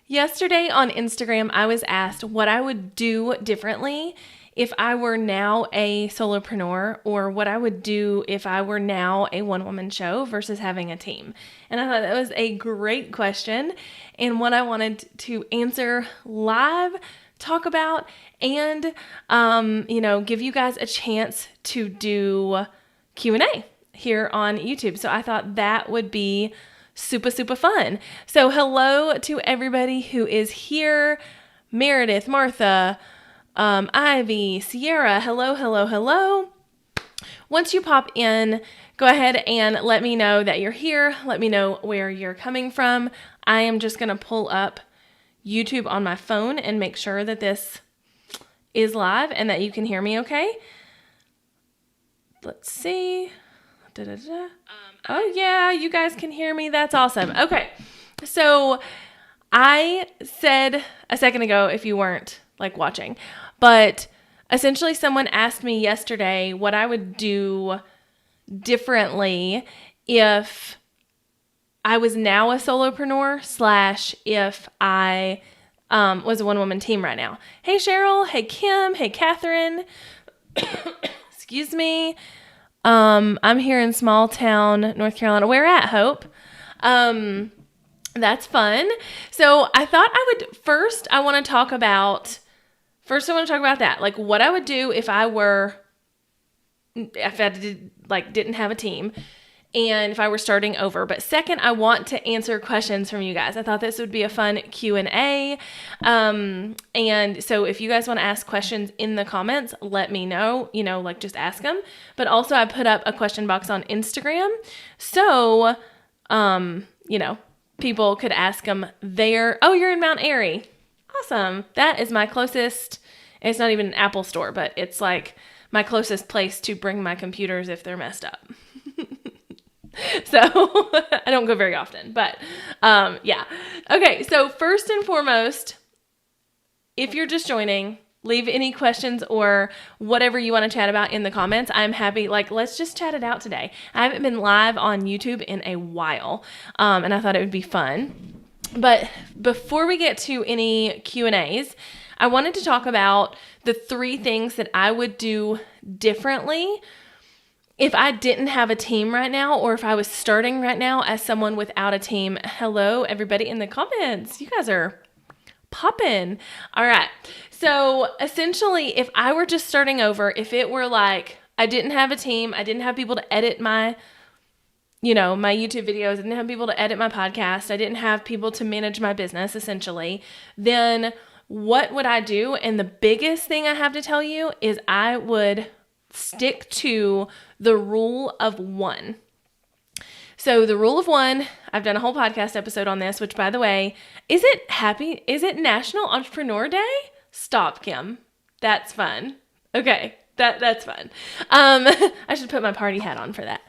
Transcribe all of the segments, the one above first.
Yesterday on Instagram, I was asked what I would do differently if I were now a solopreneur, or what I would do if I were now a one-woman show versus having a team. And I thought that was a great question and one I wanted to answer live, talk about, and give you guys a chance to do Q&A here on YouTube. So I thought that would be super, super fun. So hello to everybody who is here. Meredith, Martha, Ivy, Sierra, hello. Once you pop in, go ahead and let me know that you're here. Let me know where you're coming from. I am just going to pull up YouTube on my phone and make sure that this is live and that you can hear me okay. Let's see. Oh yeah, you guys can hear me. That's awesome. Okay. So I said a second ago, if you weren't watching, but essentially someone asked me yesterday what I would do differently if I was now a solopreneur / if I was a one-woman team right now. Hey Cheryl, hey Kim, hey Catherine. Excuse me. I'm here in small town, North Carolina. Where at, Hope? That's fun. So I thought I want to talk about that. Like what I would do if I didn't have a team and if I were starting over. But second, I want to answer questions from you guys. I thought this would be a fun Q&A. And so if you guys want to ask questions in the comments, let me know, just ask them. But also I put up a question box on Instagram. So, people could ask them there. Oh, you're in Mount Airy. Awesome. That is my closest. It's not even an Apple store, but it's like my closest place to bring my computers if they're messed up. So I don't go very often, but yeah. Okay, so first and foremost, if you're just joining, leave any questions or whatever you want to chat about in the comments. I'm happy. Let's just chat it out today. I haven't been live on YouTube in a while, and I thought it would be fun. But before we get to any Q&As, I wanted to talk about the 3 things that I would do differently if I didn't have a team right now, or if I was starting right now as someone without a team. Hello, everybody in the comments. You guys are popping. All right. So essentially, if I were just starting over, if it were like I didn't have a team, I didn't have people to edit my YouTube videos, I didn't have people to edit my podcast, I didn't have people to manage my business, essentially, then what would I do? And the biggest thing I have to tell you is I would stick to the rule of 1. So the rule of 1, I've done a whole podcast episode on this, which by the way, is it National Entrepreneur Day? Stop, Kim. That's fun. Okay. That's fun. I should put my party hat on for that.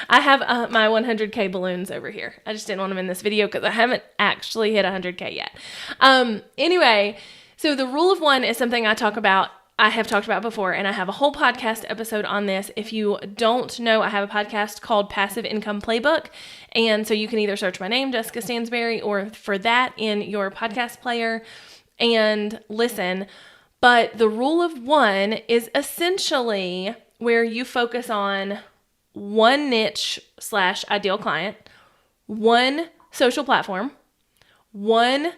I have my 100K balloons over here. I just didn't want them in this video because I haven't actually hit 100K yet. Anyway, so the rule of 1 is something I have talked about before, and I have a whole podcast episode on this. If you don't know, I have a podcast called Passive Income Playbook, and so you can either search my name, Jessica Stansberry, or for that in your podcast player and listen. But the rule of 1 is essentially where you focus on one niche / ideal client, one social platform, one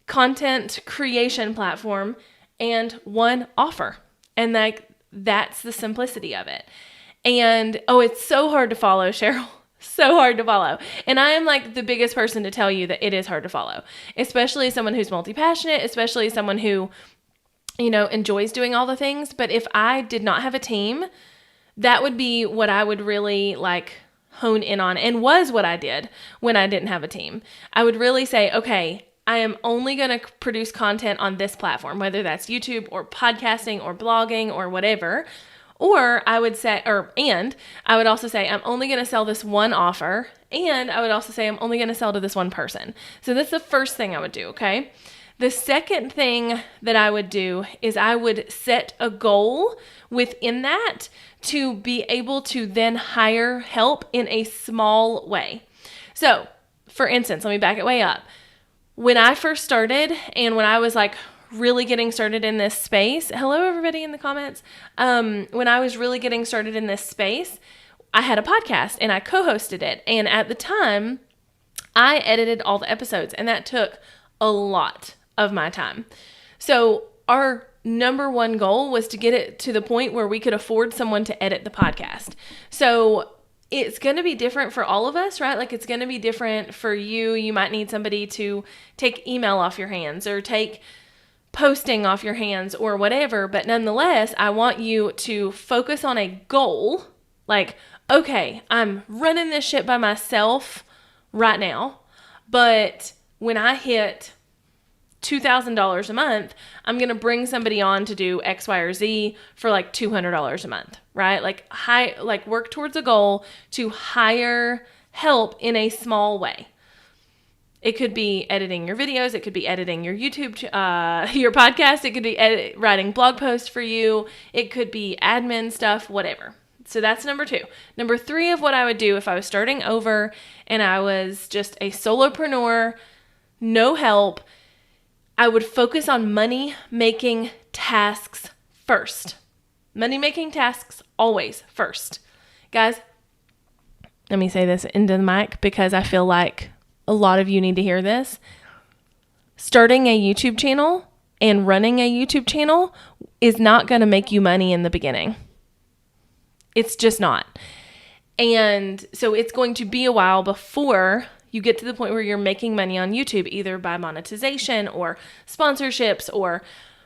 content creation platform, and one offer. And that's the simplicity of it. And it's so hard to follow, Cheryl. So hard to follow. And I am the biggest person to tell you that it is hard to follow, especially someone who's multi-passionate, especially someone who, enjoys doing all the things. But if I did not have a team, that would be what I would really hone in on, and was what I did when I didn't have a team. I would really say, okay, I am only going to produce content on this platform, whether that's YouTube or podcasting or blogging or whatever. Or I would say, and I would also say, I'm only going to sell this one offer. And I would also say, I'm only going to sell to this one person. So that's the first thing I would do. Okay. The second thing that I would do is I would set a goal within that to be able to then hire help in a small way. So for instance, let me back it way up. when I first started and when I was like really getting started in this space, hello everybody in the comments. When I was really getting started in this space, I had a podcast and I co-hosted it. And at the time, I edited all the episodes, and that took a lot of my time. So our number one goal was to get it to the point where we could afford someone to edit the podcast. So it's going to be different for all of us, right? Like it's going to be different for you. You might need somebody to take email off your hands or take posting off your hands or whatever. But nonetheless, I want you to focus on a goal. Like, okay, I'm running this shit by myself right now, but when I hit $2,000 a month, I'm going to bring somebody on to do X, Y, or Z for like $200 a month, right? Like work towards a goal to hire help in a small way. It could be editing your videos. It could be editing your YouTube, your podcast. It could be writing blog posts for you. It could be admin stuff, whatever. So that's number 2. Number 3 of what I would do if I was starting over and I was just a solopreneur, no help, I would focus on money-making tasks first. Money-making tasks always first. Guys, let me say this into the mic because I feel like a lot of you need to hear this. Starting a YouTube channel and running a YouTube channel is not going to make you money in the beginning. It's just not. And so it's going to be a while before you get to the point where you're making money on YouTube, either by monetization or sponsorships, or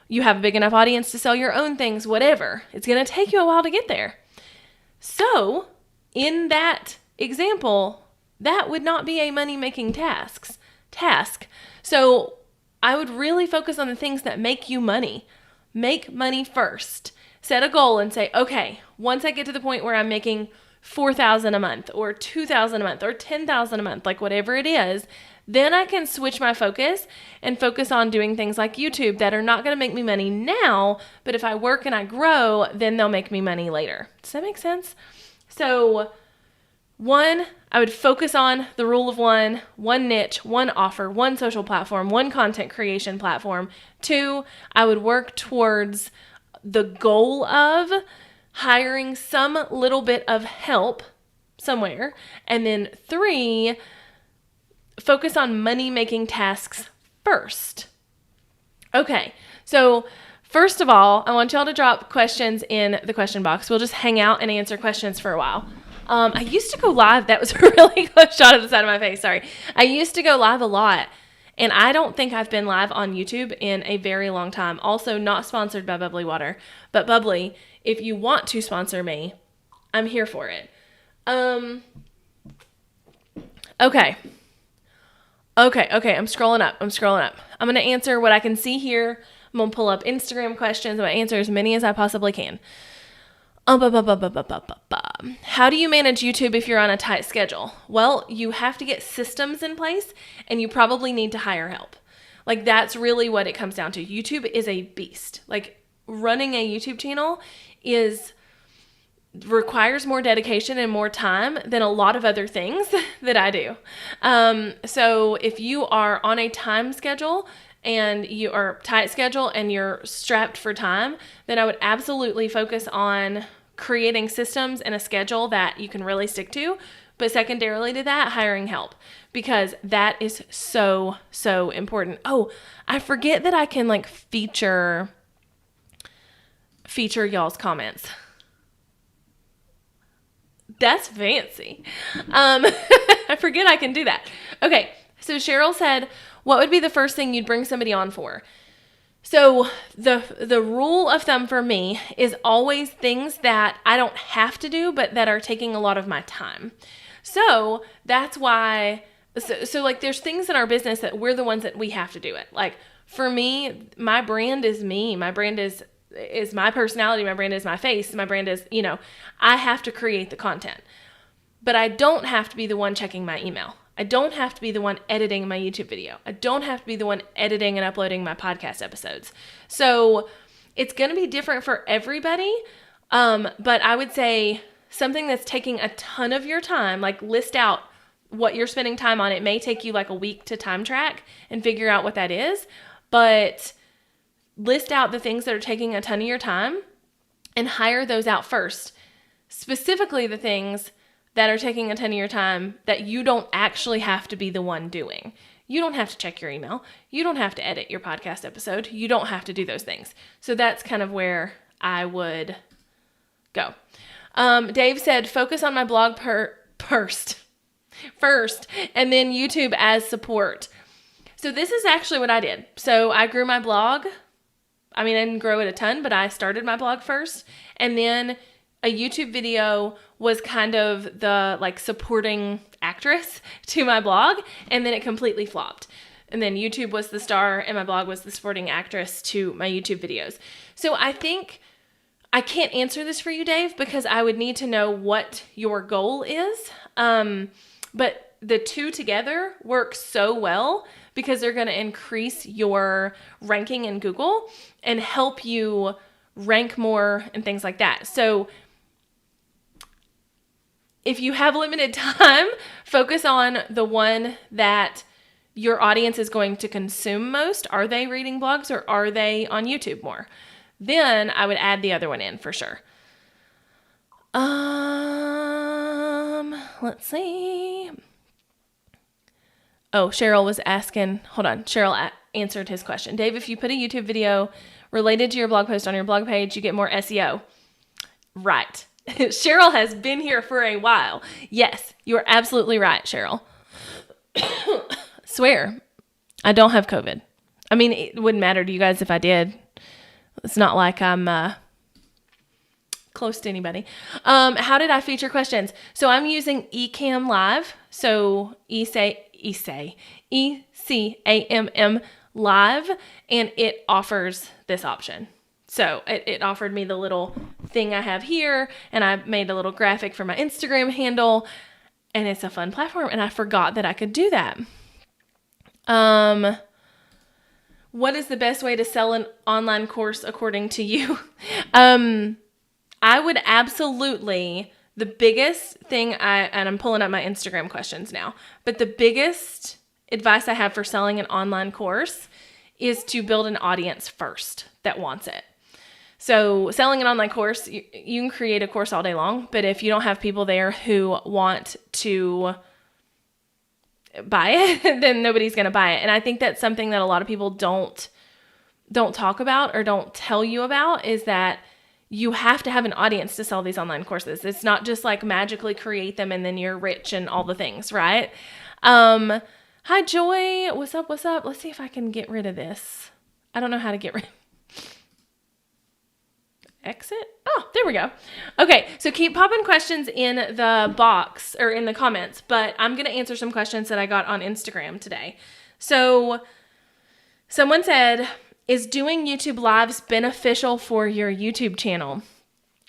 you have a big enough audience to sell your own things, whatever. It's going to take you a while to get there. So in that example, that would not be a money-making task. So I would really focus on the things that make you money. Make money first. Set a goal and say, okay, once I get to the point where I'm making $4,000 a month or $2,000 a month or $10,000 a month, like whatever it is, then I can switch my focus and focus on doing things like YouTube that are not going to make me money now, but if I work and I grow, then they'll make me money later. Does that make sense? So 1, I would focus on the rule of one niche, one offer, one social platform, one content creation platform. 2, I would work towards the goal of hiring some little bit of help somewhere. And then 3, focus on money-making tasks first. Okay, so first of all, I want y'all to drop questions in the question box. We'll just hang out and answer questions for a while. I used to go live. That was a really close shot of the side of my face. Sorry. I used to go live a lot. And I don't think I've been live on YouTube in a very long time. Also, not sponsored by Bubbly Water. But Bubbly, if you want to sponsor me, I'm here for it. Okay. I'm scrolling up. I'm going to answer what I can see here. I'm going to pull up Instagram questions. I'm going to answer as many as I possibly can. How do you manage YouTube if you're on a tight schedule? Well, you have to get systems in place and you probably need to hire help. Like that's really what it comes down to. YouTube is a beast. Like running a YouTube channel requires more dedication and more time than a lot of other things that I do. So if you are on a time schedule and you are tight schedule and you're strapped for time, then I would absolutely focus on creating systems and a schedule that you can really stick to. But secondarily to that, hiring help, because that is so, so important. Oh, I forget that I can like feature y'all's comments. That's fancy. I forget I can do that. Okay, so Cheryl said, what would be the first thing you'd bring somebody on for? So the rule of thumb for me is always things that I don't have to do, but that are taking a lot of my time. So that's why, so like there's things in our business that we're the ones that we have to do it. Like for me, my brand is me. My brand is my personality. My brand is my face. My brand is, I have to create the content, but I don't have to be the one checking my email. I don't have to be the one editing my YouTube video. I don't have to be the one editing and uploading my podcast episodes. So it's going to be different for everybody. But I would say something that's taking a ton of your time, like list out what you're spending time on. It may take you like a week to time track and figure out what that is, but list out the things that are taking a ton of your time and hire those out first. Specifically the things that are taking a ton of your time that you don't actually have to be the one doing. You don't have to check your email. You don't have to edit your podcast episode. You don't have to do those things. So that's kind of where I would go. Dave said, focus on my blog first, and then YouTube as support. So this is actually what I did. So I grew my blog. I mean, I didn't grow it a ton, but I started my blog first. And then a YouTube video was kind of the like supporting actress to my blog. And then it completely flopped. And then YouTube was the star and my blog was the supporting actress to my YouTube videos. So I think I can't answer this for you, Dave, because I would need to know what your goal is. But the two together work so well because they're going to increase your ranking in Google and help you rank more and things like that. So if you have limited time, focus on the one that your audience is going to consume most. Are they reading blogs or are they on YouTube more? Then I would add the other one in for sure. Let's see. Oh, Cheryl was asking, hold on. Cheryl answered his question. Dave, if you put a YouTube video related to your blog post on your blog page, you get more SEO. Right. Cheryl has been here for a while. Yes, you're absolutely right, Cheryl. Swear, I don't have COVID. I mean, it wouldn't matter to you guys if I did. It's not like I'm close to anybody. How did I feature questions? So I'm using Ecamm Live. So ECAMM Live, and it offers this option. So it offered me the little thing I have here, and I made a little graphic for my Instagram handle, and it's a fun platform, and I forgot that I could do that. What is the best way to sell an online course according to you? I would absolutely, the biggest thing and I'm pulling up my Instagram questions now, but the biggest advice I have for selling an online course is to build an audience first that wants it. So selling an online course, you can create a course all day long, but if you don't have people there who want to buy it, then nobody's going to buy it. And I think that's something that a lot of people don't talk about or don't tell you about, is that you have to have an audience to sell these online courses. It's not just like magically create them and then you're rich and all the things, right? Hi, Joy. What's up? Let's see if I can get rid of this. I don't know how to get rid. Exit? Oh, there we go. Okay, so keep popping questions in the box or in the comments, but I'm going to answer some questions that I got on Instagram today. So someone said, is doing YouTube lives beneficial for your YouTube channel?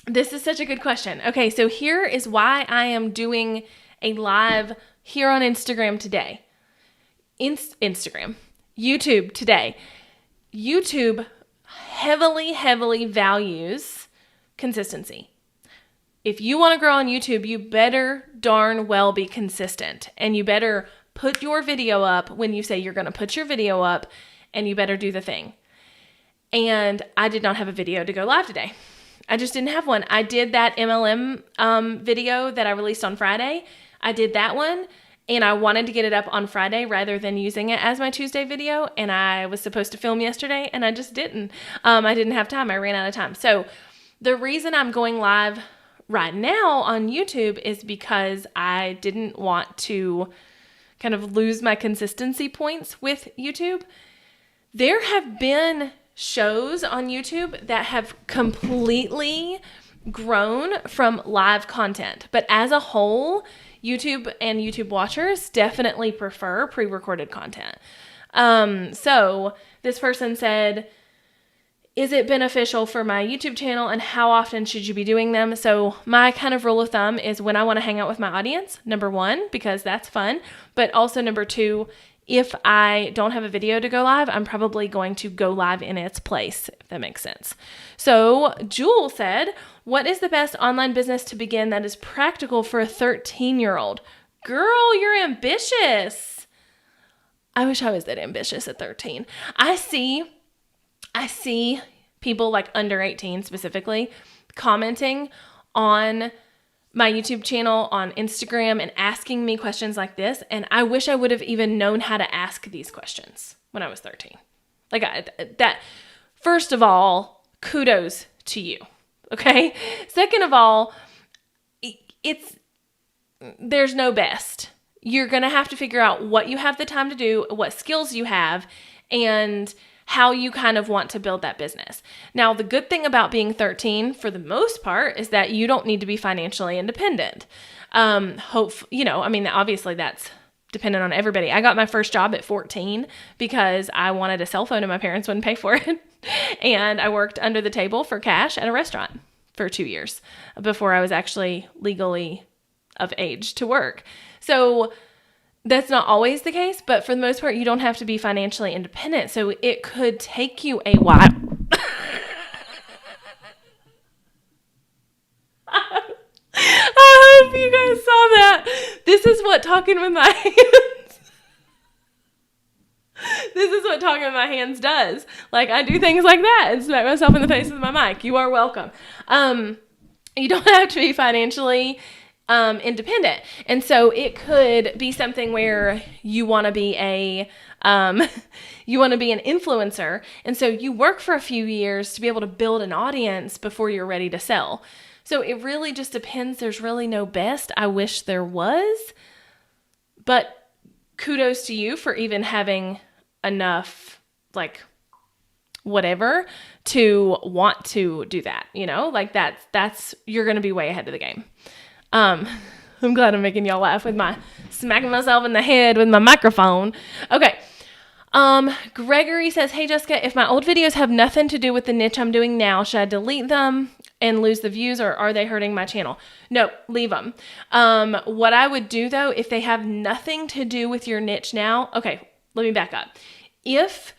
This is such a good question. Okay, so here is why I am doing a live here on Instagram today. YouTube today. YouTube heavily values consistency. If you want to grow on YouTube, you better darn well be consistent, and you better put your video up when you say you're going to put your video up, and you better do the thing. And I did not have a video to go live today. I just didn't have one. I did that MLM video that I released on Friday. I did that one, and I wanted to get it up on Friday rather than using it as my Tuesday video. And I was supposed to film yesterday, and I just didn't. I didn't have time. I ran out of time. So the reason I'm going live right now on YouTube is because I didn't want to kind of lose my consistency points with YouTube. There have been shows on YouTube that have completely grown from live content, but as a whole, YouTube and YouTube watchers definitely prefer pre-recorded content. So this person said, is it beneficial for my YouTube channel, and how often should you be doing them? So my kind of rule of thumb is when I want to hang out with my audience, number one, because that's fun, but also number two, if I don't have a video to go live, I'm probably going to go live in its place, if that makes sense. So Jewel said, what is the best online business to begin that is practical for a 13-year-old? Girl, you're ambitious. I wish I was that ambitious at 13. I see people like under 18 specifically commenting on my YouTube channel, on Instagram, and asking me questions like this. And I wish I would have even known how to ask these questions when I was 13. First of all, kudos to you. Okay. Second of all, there's no best. You're going to have to figure out what you have the time to do, what skills you have, and how you kind of want to build that business. Now, the good thing about being 13, for the most part, is that you don't need to be financially independent. Obviously that's dependent on everybody. I got my first job at 14 because I wanted a cell phone and my parents wouldn't pay for it. And I worked under the table for cash at a restaurant for 2 years before I was actually legally of age to work. So that's not always the case, but for the most part, you don't have to be financially independent. So it could take you a while. I hope you guys saw that. This is what talking with my hands. This is what talking with my hands does. Like, I do things like that and smack myself in the face with my mic. You are welcome. You don't have to be financially independent. And so it could be something where you want to be an influencer. And so you work for a few years to be able to build an audience before you're ready to sell. So it really just depends. There's really no best. I wish there was, but kudos to you for even having enough, whatever, to want to do that, that's you're going to be way ahead of the game. I'm glad I'm making y'all laugh with my smacking myself in the head with my microphone. Okay. Gregory says, hey, Jessica, if my old videos have nothing to do with the niche I'm doing now, should I delete them and lose the views, or are they hurting my channel? No, leave them. What I would do though, if they have nothing to do with your niche now, okay, let me back up. If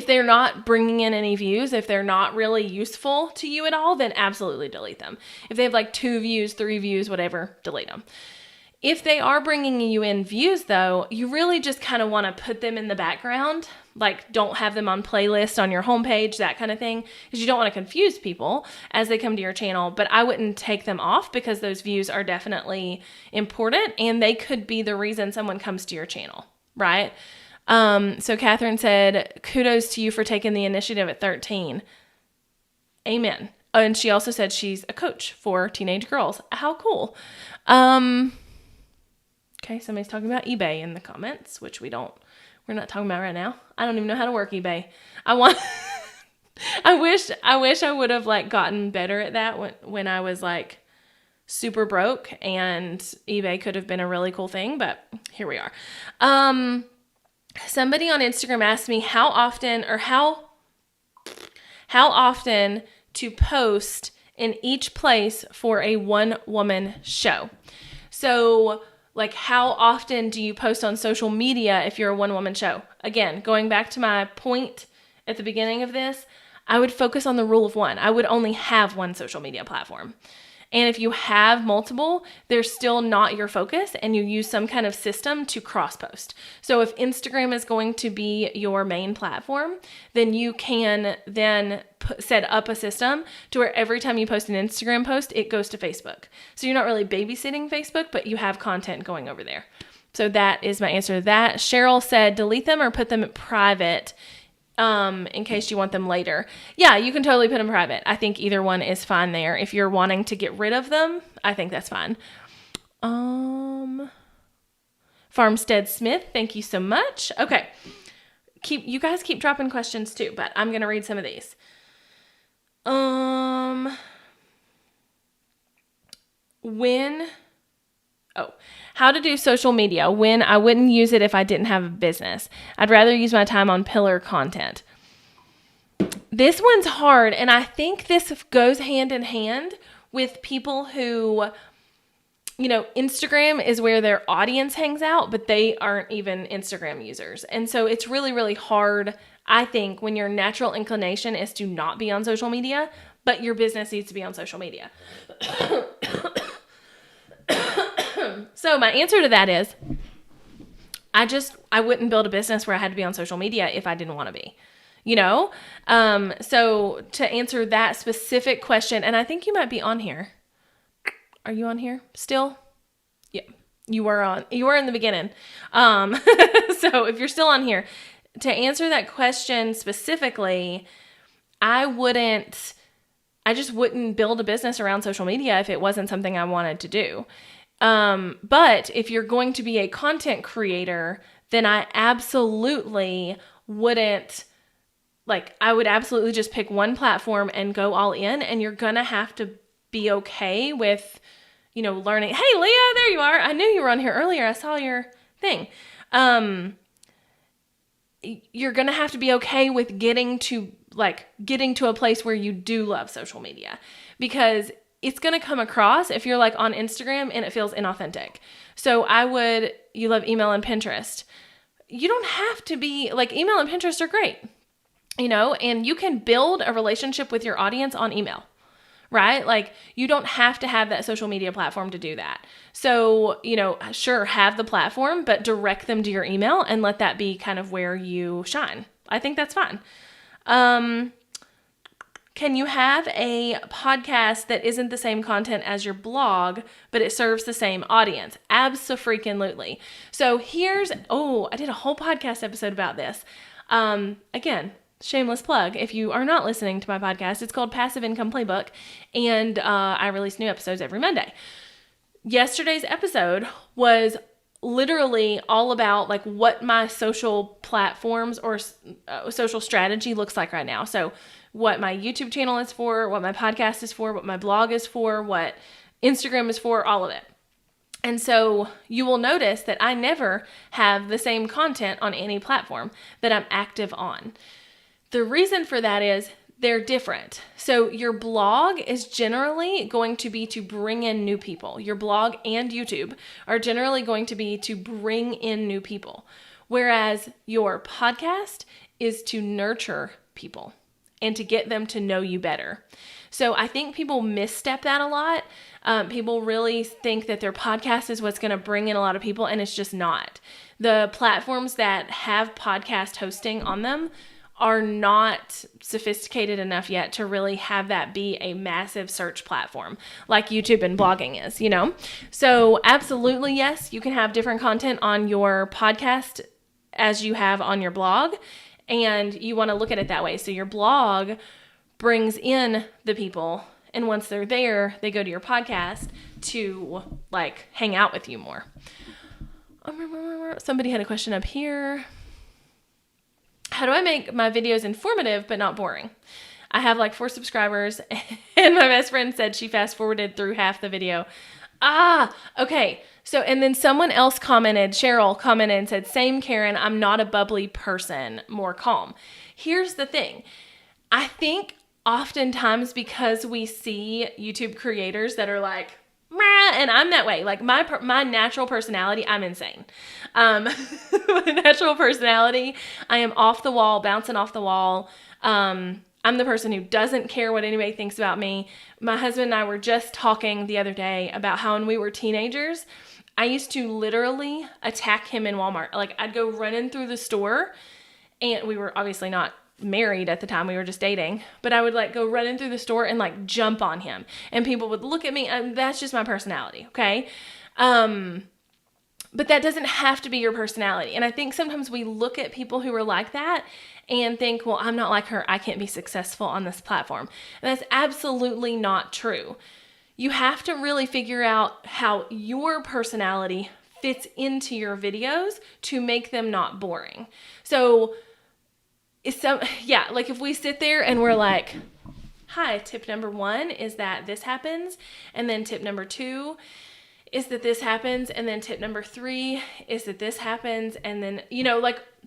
they're not bringing in any views, if they're not really useful to you at all, then absolutely delete them. If they have 2 views, 3 views, whatever, delete them. If they are bringing you in views though, you really just kind of want to put them in the background. Don't have them on playlists on your homepage, that kind of thing, because you don't want to confuse people as they come to your channel. But I wouldn't take them off because those views are definitely important and they could be the reason someone comes to your channel, right? So Catherine said, kudos to you for taking the initiative at 13. Amen. Oh, and she also said she's a coach for teenage girls. How cool. Okay, somebody's talking about eBay in the comments, which we're not talking about right now. I don't even know how to work eBay. I wish I would have gotten better at that when I was super broke, and eBay could have been a really cool thing, but here we are. Somebody on Instagram asked me how often to post in each place for a one-woman show. So, how often do you post on social media if you're a one-woman show? Again, going back to my point at the beginning of this, I would focus on the rule of one. I would only have one social media platform. And if you have multiple, they're still not your focus, and you use some kind of system to cross-post. So if Instagram is going to be your main platform, then you can then set up a system to where every time you post an Instagram post, it goes to Facebook. So you're not really babysitting Facebook, but you have content going over there. So that is my answer to that. Cheryl said, delete them or put them private in case you want them later. Yeah, you can totally put them private. I think either one is fine there. If you're wanting to get rid of them, I think that's fine. Farmstead Smith, thank you so much. Okay. You guys keep dropping questions too, but I'm going to read some of these. How to do social media when I wouldn't use it if I didn't have a business. I'd rather use my time on pillar content. This one's hard, and I think this goes hand in hand with people who, Instagram is where their audience hangs out, but they aren't even Instagram users. And so it's really, really hard, I think, when your natural inclination is to not be on social media, but your business needs to be on social media. So my answer to that is I wouldn't build a business where I had to be on social media if I didn't want to be, you know? So to answer that specific question, and I think you might be on here. Are you on here still? Yeah, you were in the beginning. So if you're still on here, to answer that question specifically, I just wouldn't build a business around social media if it wasn't something I wanted to do. But if you're going to be a content creator, then I absolutely wouldn't, I would absolutely just pick one platform and go all in, and you're going to have to be okay with, learning. Hey, Leah, there you are. I knew you were on here earlier. I saw your thing. You're going to have to be okay with getting to a place where you do love social media, because it's going to come across if you're on Instagram and it feels inauthentic. So you love email and Pinterest. You don't have to be email and Pinterest are great, and you can build a relationship with your audience on email, right? You don't have to have that social media platform to do that. So, sure, have the platform, but direct them to your email and let that be kind of where you shine. I think that's fine. Can you have a podcast that isn't the same content as your blog, but it serves the same audience? Abso-freaking-lutely. So I did a whole podcast episode about this. Again, shameless plug. If you are not listening to my podcast, it's called Passive Income Playbook, and I release new episodes every Monday. Yesterday's episode was literally all about what my social platforms or social strategy looks like right now. So what my YouTube channel is for, what my podcast is for, what my blog is for, what Instagram is for, all of it. And so you will notice that I never have the same content on any platform that I'm active on. The reason for that is they're different. So your blog is generally going to be to bring in new people. Your blog and YouTube are generally going to be to bring in new people, whereas your podcast is to nurture people and to get them to know you better. So I think people misstep that a lot. People really think that their podcast is what's going to bring in a lot of people, and it's just not. The platforms that have podcast hosting on them are not sophisticated enough yet to really have that be a massive search platform like YouTube and blogging is, So absolutely, yes, you can have different content on your podcast as you have on your blog, and you want to look at it that way. So your blog brings in the people, and once they're there, they go to your podcast to hang out with you more. Somebody had a question up here. How do I make my videos informative but not boring? I have 4 subscribers, and my best friend said she fast forwarded through half the video. Okay. So, and then someone else commented, Cheryl commented and said, same Karen, I'm not a bubbly person, more calm. Here's the thing. I think oftentimes because we see YouTube creators that are meh, and I'm that way. My natural personality, I'm insane. My natural personality, I am off the wall, bouncing off the wall. I'm the person who doesn't care what anybody thinks about me. My husband and I were just talking the other day about how when we were teenagers, I used to literally attack him in Walmart. I'd go running through the store, and we were obviously not married at the time, we were just dating, but I would go running through the store and jump on him, and people would look at me, and that's just my personality, okay? But that doesn't have to be your personality. And I think sometimes we look at people who are like that and think, well, I'm not like her, I can't be successful on this platform. And that's absolutely not true. You have to really figure out how your personality fits into your videos to make them not boring. So if we sit there and we're like, hi, tip number 1 is that this happens, and then tip number 2 is that this happens, and then tip number 3 is that this happens, and then,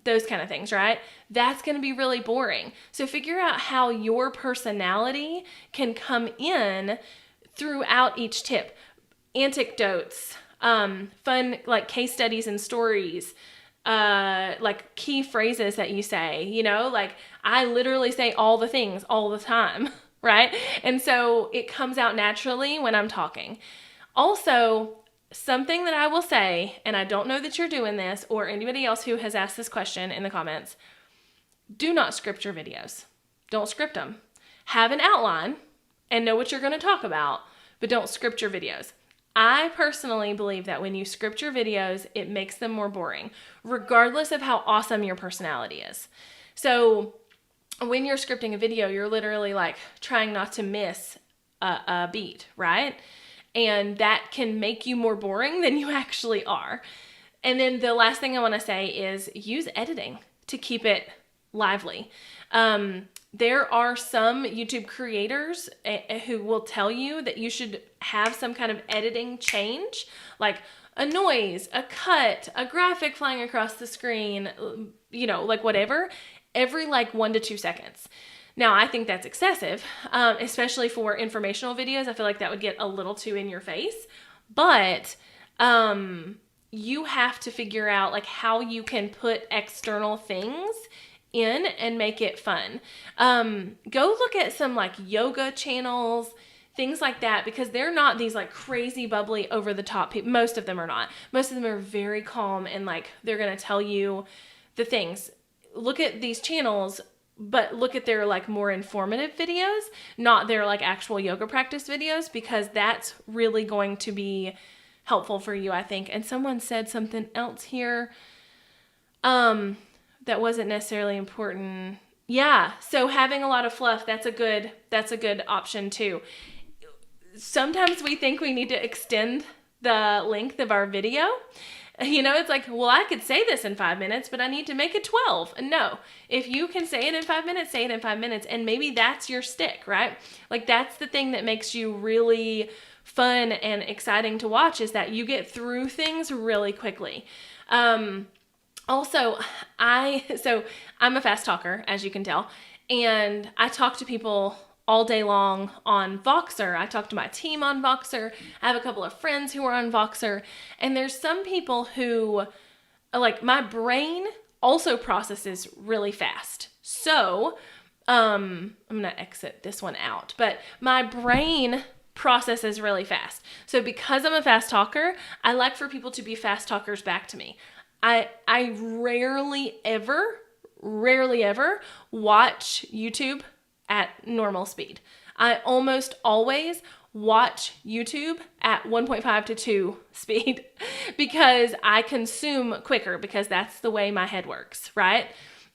those kind of things, right? That's going to be really boring. So figure out how your personality can come in throughout each tip. Anecdotes, fun, case studies and stories, key phrases that you say, I literally say all the things all the time, right? And so it comes out naturally when I'm talking. Also, something that I will say, and I don't know that you're doing this or anybody else who has asked this question in the comments, do not script your videos. Don't script them. Have an outline and know what you're going to talk about, but don't script your videos. I personally believe that when you script your videos, it makes them more boring, regardless of how awesome your personality is. So when you're scripting a video, you're literally like trying not to miss a beat, right? And that can make you more boring than you actually are. And then the last thing I want to say is use editing to keep it lively. There are some YouTube creators who will tell you that you should have some kind of editing change, like a noise, a cut, a graphic flying across the screen, like whatever, every like 1 to 2 seconds. Now, I think that's excessive, especially for informational videos. I feel like that would get a little too in your face, but you have to figure out like how you can put external things in and make it fun. Go look at some like yoga channels, things like that, because they're not these like crazy bubbly over the top people. Most of them are not. Most of them are very calm and like they're going to tell you the things. Look at these channels, but look at their like more informative videos, not their like actual yoga practice videos, because that's really going to be helpful for you, I think. And someone said something else here that wasn't necessarily important. Yeah, so having a lot of fluff, that's a good option too. Sometimes we think we need to extend the length of our video. It's like, well, I could say this in 5 minutes, but I need to make it 12. No, if you can say it in 5 minutes, say it in 5 minutes. And maybe that's your stick, right? Like that's the thing that makes you really fun and exciting to watch, is that you get through things really quickly. Also, I'm a fast talker, as you can tell, and I talk to people all day long on Voxer. I talk to my team on Voxer. I have a couple of friends who are on Voxer, and there's some people who, like, my brain also processes really fast. So, I'm going to exit this one out, but my brain processes really fast. So because I'm a fast talker, I like for people to be fast talkers back to me. I rarely ever watch YouTube at normal speed. I almost always watch YouTube at 1.5 to 2 speed because I consume quicker, because that's the way my head works, right?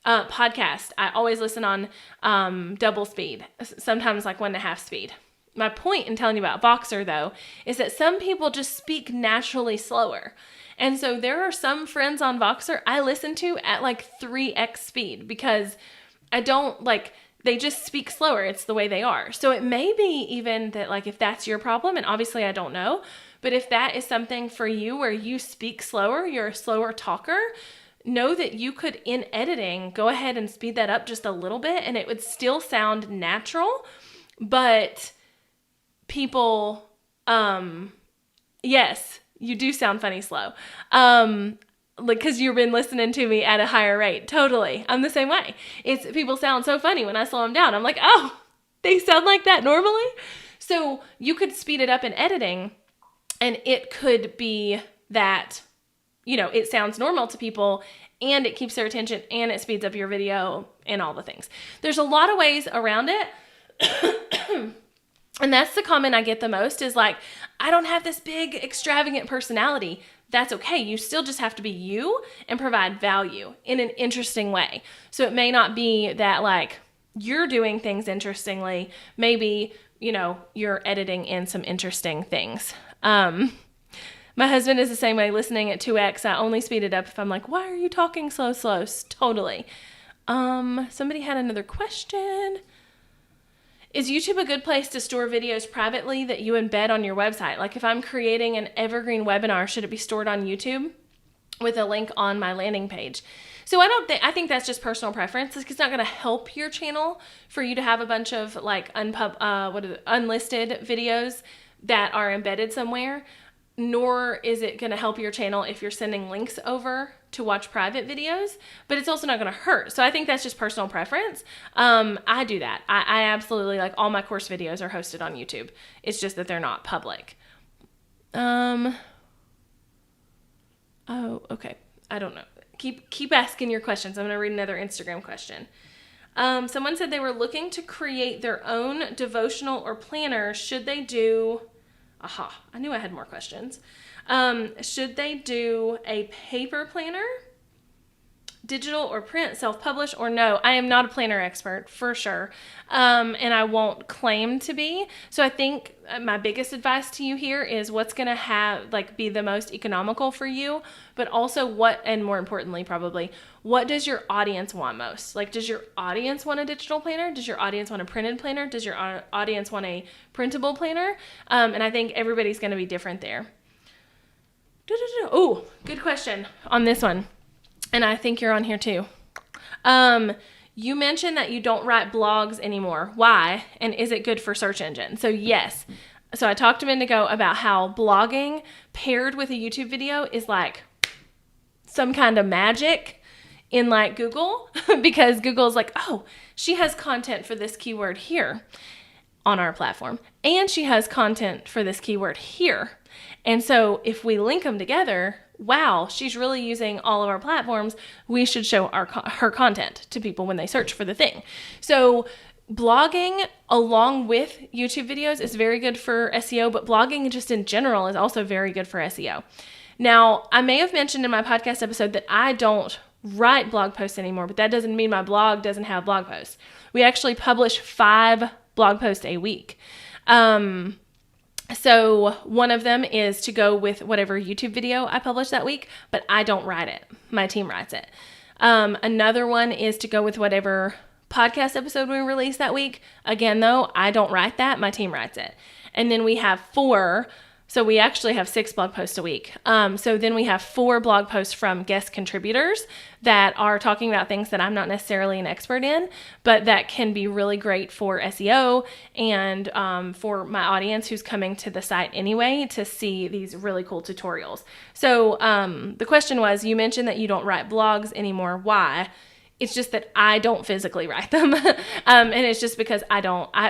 Podcast, I always listen on double speed, sometimes like 1.5 speed. My point in telling you about Voxer, though, is that some people just speak naturally slower. And so there are some friends on Voxer I listen to at like 3x speed because they just speak slower. It's the way they are. So it may be even that like if that's your problem, and obviously I don't know, but if that is something for you where you speak slower, you're a slower talker, know that you could, in editing, go ahead and speed that up just a little bit and it would still sound natural, but people, yes, you do sound funny slow. Because you've been listening to me at a higher rate. Totally. I'm the same way. People sound so funny when I slow them down. I'm like, oh, they sound like that normally? So you could speed it up in editing, and it could be that, it sounds normal to people, and it keeps their attention, and it speeds up your video, and all the things. There's a lot of ways around it. And that's the comment I get the most is like, I don't have this big extravagant personality. That's okay. You still just have to be you and provide value in an interesting way. So it may not be that like you're doing things interestingly. Maybe, you're editing in some interesting things. My husband is the same way, listening at 2x. I only speed it up if I'm like, why are you talking slow? Totally. Somebody had another question. Is YouTube a good place to store videos privately that you embed on your website? Like if I'm creating an evergreen webinar, should it be stored on YouTube with a link on my landing page? So I think that's just personal preference. It's not going to help your channel for you to have a bunch of like unlisted videos that are embedded somewhere, nor is it going to help your channel if you're sending links over to watch private videos, but it's also not going to hurt. So I think that's just personal preference. I do that. I absolutely, like, all my course videos are hosted on YouTube. It's just that they're not public. Oh, okay. I don't know. Keep asking your questions. I'm going to read another Instagram question. Someone said they were looking to create their own devotional or planner. Should they do... Aha, I knew I had more questions. Should they do a paper planner, digital or print, self-publish, or no? I am not a planner expert, for sure, and I won't claim to be. So I think my biggest advice to you here is what's going to be the most economical for you, but also and more importantly, probably, what does your audience want most? Like, does your audience want a digital planner? Does your audience want a printed planner? Does your audience want a printable planner? And I think everybody's going to be different there. Oh, good question on this one. And I think you're on here too. You mentioned that you don't write blogs anymore. Why? And is it good for search engine? So yes. So I talked a minute ago about how blogging paired with a YouTube video is like some kind of magic in like Google because Google's like, oh, she has content for this keyword here on our platform. And she has content for this keyword here. And so if we link them together, wow, she's really using all of our platforms. We should show her content to people when they search for the thing. So blogging along with YouTube videos is very good for SEO, but blogging just in general is also very good for SEO. Now, I may have mentioned in my podcast episode that I don't write blog posts anymore, but that doesn't mean my blog doesn't have blog posts. We actually publish 5 blog posts a week. So one of them is to go with whatever YouTube video I publish that week, but I don't write it. My team writes it. Another one is to go with whatever podcast episode we release that week. Again, though, I don't write that. My team writes it. And then we have 4. So we actually have 6 blog posts a week. So then we have 4 blog posts from guest contributors that are talking about things that I'm not necessarily an expert in, but that can be really great for SEO and for my audience who's coming to the site anyway to see these really cool tutorials. So the question was, you mentioned that you don't write blogs anymore. Why? It's just that I don't physically write them. And it's just because I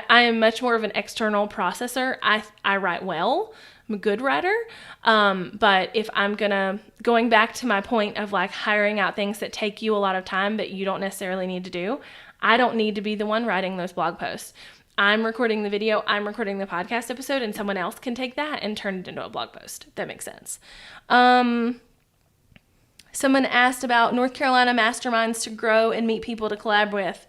am much more of an external processor. I write well. I'm a good writer. But if I'm going back to my point of like hiring out things that take you a lot of time that you don't necessarily need to do, I don't need to be the one writing those blog posts. I'm recording the video, I'm recording the podcast episode, and someone else can take that and turn it into a blog post. That makes sense. Someone asked about North Carolina masterminds to grow and meet people to collab with.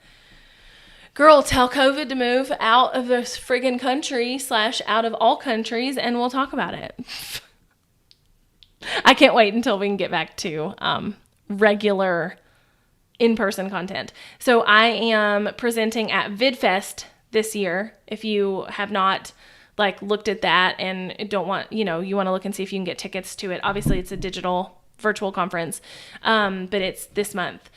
Girl, tell COVID to move out of this friggin' country / out of all countries, and we'll talk about it. I can't wait until we can get back to regular in-person content. So I am presenting at VidFest this year. If you have not looked at that and don't want, you want to look and see if you can get tickets to it. Obviously, it's a digital virtual conference, but it's this month.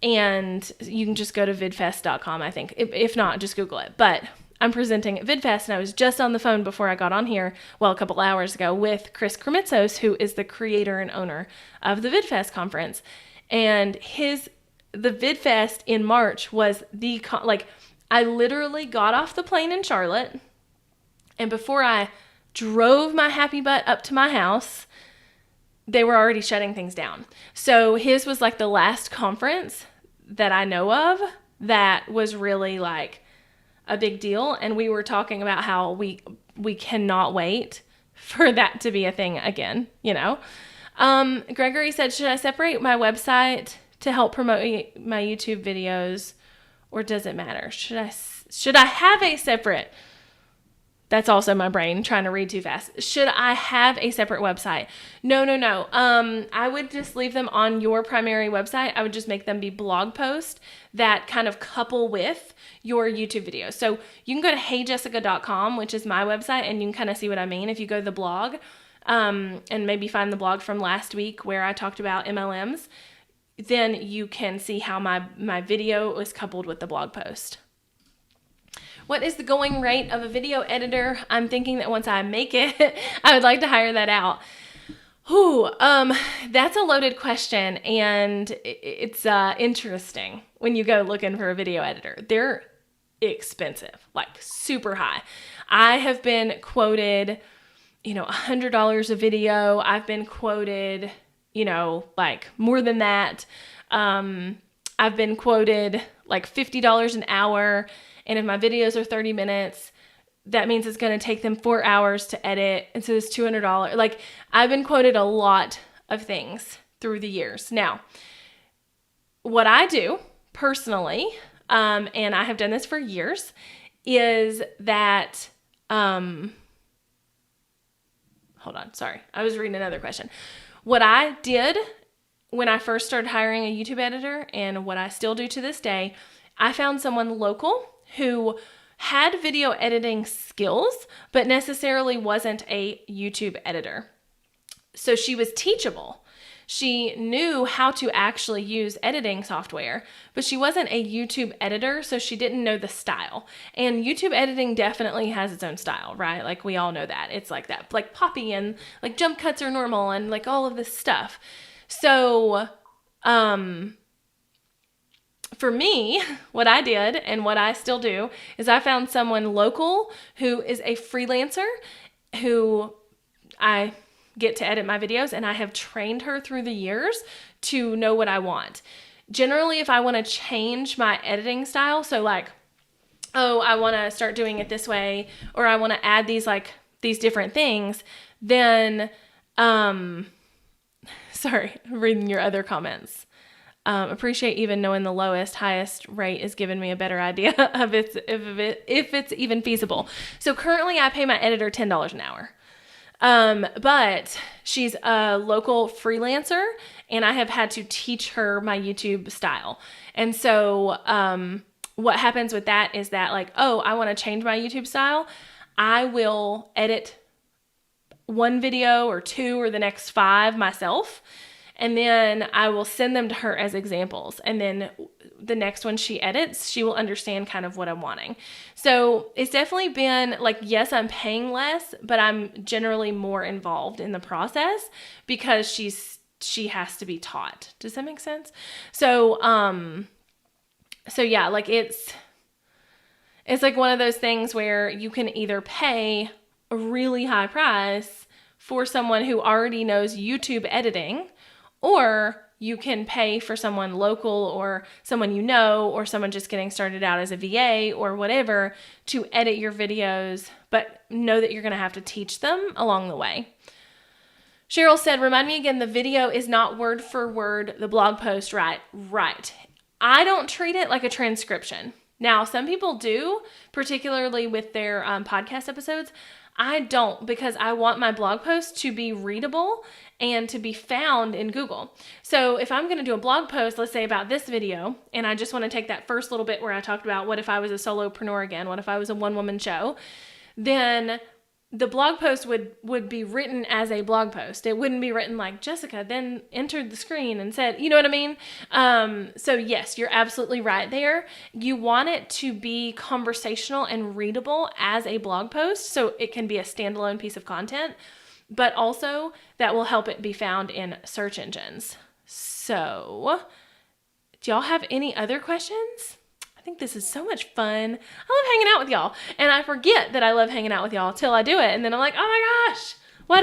And you can just go to vidfest.com, I think. If not, just Google it. But I'm presenting at VidFest, and I was just on the phone before I got on here, a couple hours ago, with Chris Kremitzos, who is the creator and owner of the VidFest conference. And the VidFest in March was I literally got off the plane in Charlotte, and before I drove my happy butt up to my house, they were already shutting things down. So his was the last conference that I know of that was really a big deal. And we were talking about how we cannot wait for that to be a thing again, Gregory said, should I separate my website to help promote my YouTube videos, or does it matter? Should I have a separate... That's also my brain trying to read too fast. Should I have a separate website? No. I would just leave them on your primary website. I would just make them be blog posts that kind of couple with your YouTube videos. So you can go to heyjessica.com, which is my website, and you can kind of see what I mean. If you go to the blog and maybe find the blog from last week where I talked about MLMs, then you can see how my video is coupled with the blog post. What is the going rate of a video editor? I'm thinking that once I make it, I would like to hire that out. That's a loaded question, and it's interesting when you go looking for a video editor. They're expensive, super high. I have been quoted, $100 a video. I've been quoted like more than that. I've been quoted like $50 an hour. And if my videos are 30 minutes, that means it's going to take them 4 hours to edit. And so it's $200. Like, I've been quoted a lot of things through the years. Now, what I do personally, and I have done this for years, is that, hold on, sorry. I was reading another question. What I did when I first started hiring a YouTube editor, and what I still do to this day, I found someone local who had video editing skills, but necessarily wasn't a YouTube editor. So she was teachable. She knew how to actually use editing software, but she wasn't a YouTube editor, so she didn't know the style. And YouTube editing definitely has its own style, right? Like, we all know that. It's like that, like poppy, and like jump cuts are normal, and like all of this stuff. So, for me, what I did and what I still do is I found someone local who is a freelancer who I get to edit my videos, and I have trained her through the years to know what I want. Generally, if I want to change my editing style, so like, oh, I want to start doing it this way, or I want to add these different things, then, sorry, I'm reading your other comments. Appreciate even knowing the highest rate is giving me a better idea of if it's even feasible. So currently I pay my editor $10 an hour. But she's a local freelancer, and I have had to teach her my YouTube style. And so, what happens with that is that, like, oh, I want to change my YouTube style. I will edit one video or two or the next 5 myself. And then I will send them to her as examples. And then the next one she edits, she will understand kind of what I'm wanting. So it's definitely been like, yes, I'm paying less, but I'm generally more involved in the process because she has to be taught. Does that make sense? So yeah, like it's like one of those things where you can either pay a really high price for someone who already knows YouTube editing, or you can pay for someone local or someone you know, or someone just getting started out as a VA or whatever to edit your videos, but know that you're going to have to teach them along the way. Cheryl said, remind me again, the video is not word for word the blog post, right? Right. I don't treat it like a transcription. Now, some people do, particularly with their podcast episodes. I don't, because I want my blog post to be readable and to be found in Google. So if I'm going to do a blog post, let's say about this video, and I just want to take that first little bit where I talked about what if I was a solopreneur again, what if I was a one-woman show, then the blog post would be written as a blog post. It wouldn't be written like Jessica then entered the screen and said, you know what I mean? So yes, you're absolutely right there. You want it to be conversational and readable as a blog post, so it can be a standalone piece of content, but also that will help it be found in search engines. So, do y'all have any other questions? I think this is so much fun. I love hanging out with y'all, and I forget that I love hanging out with y'all till I do it, and then I'm like, oh my gosh, why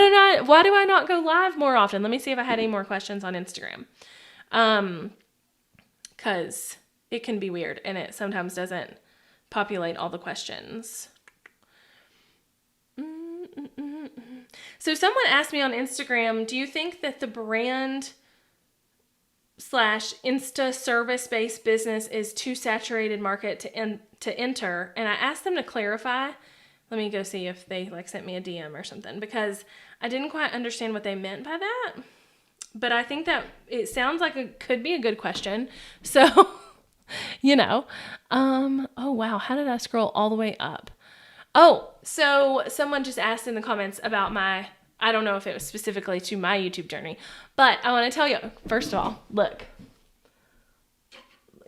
do I not go live more often? Let me see if I had any more questions on Instagram, because it can be weird, and it sometimes doesn't populate all the questions. So someone asked me on Instagram, do you think that the brand / Insta service-based business is too saturated market to enter? And I asked them to clarify. Let me go see if they sent me a DM or something, because I didn't quite understand what they meant by that. But I think that it sounds like it could be a good question. So, oh wow, how did I scroll all the way up? Oh, so someone just asked in the comments about I don't know if it was specifically to my YouTube journey, but I want to tell you, first of all, look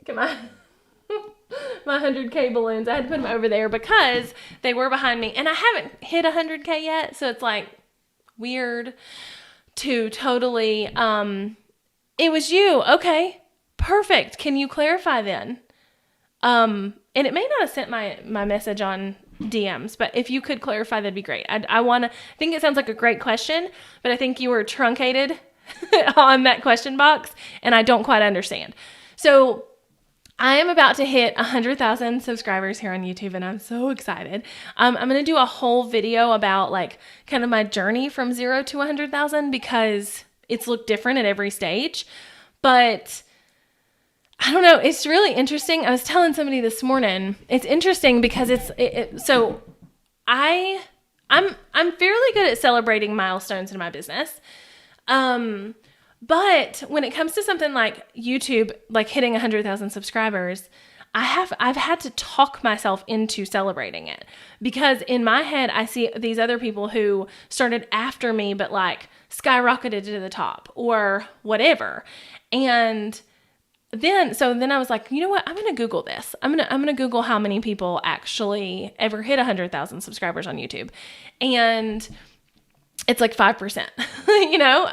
at my 100K balloons. I had to put them over there because they were behind me, and I haven't hit 100K yet, so it's like weird to totally, it was you. Okay, perfect. Can you clarify then? And it may not have sent my message on DMs, but if you could clarify, that'd be great. I think it sounds like a great question, but I think you were truncated on that question box, and I don't quite understand. So I am about to hit 100,000 subscribers here on YouTube, and I'm so excited. I'm going to do a whole video about like kind of my journey from 0 to 100,000 because it's looked different at every stage. But I don't know. It's really interesting. I was telling somebody this morning. It's interesting because so I'm fairly good at celebrating milestones in my business. But when it comes to something like YouTube, like hitting 100,000 subscribers, I've had to talk myself into celebrating it because in my head, I see these other people who started after me, but like skyrocketed to the top or whatever. And then I was like, you know what? I'm going to Google this. I'm going to Google how many people actually ever hit 100,000 subscribers on YouTube. And it's like 5%,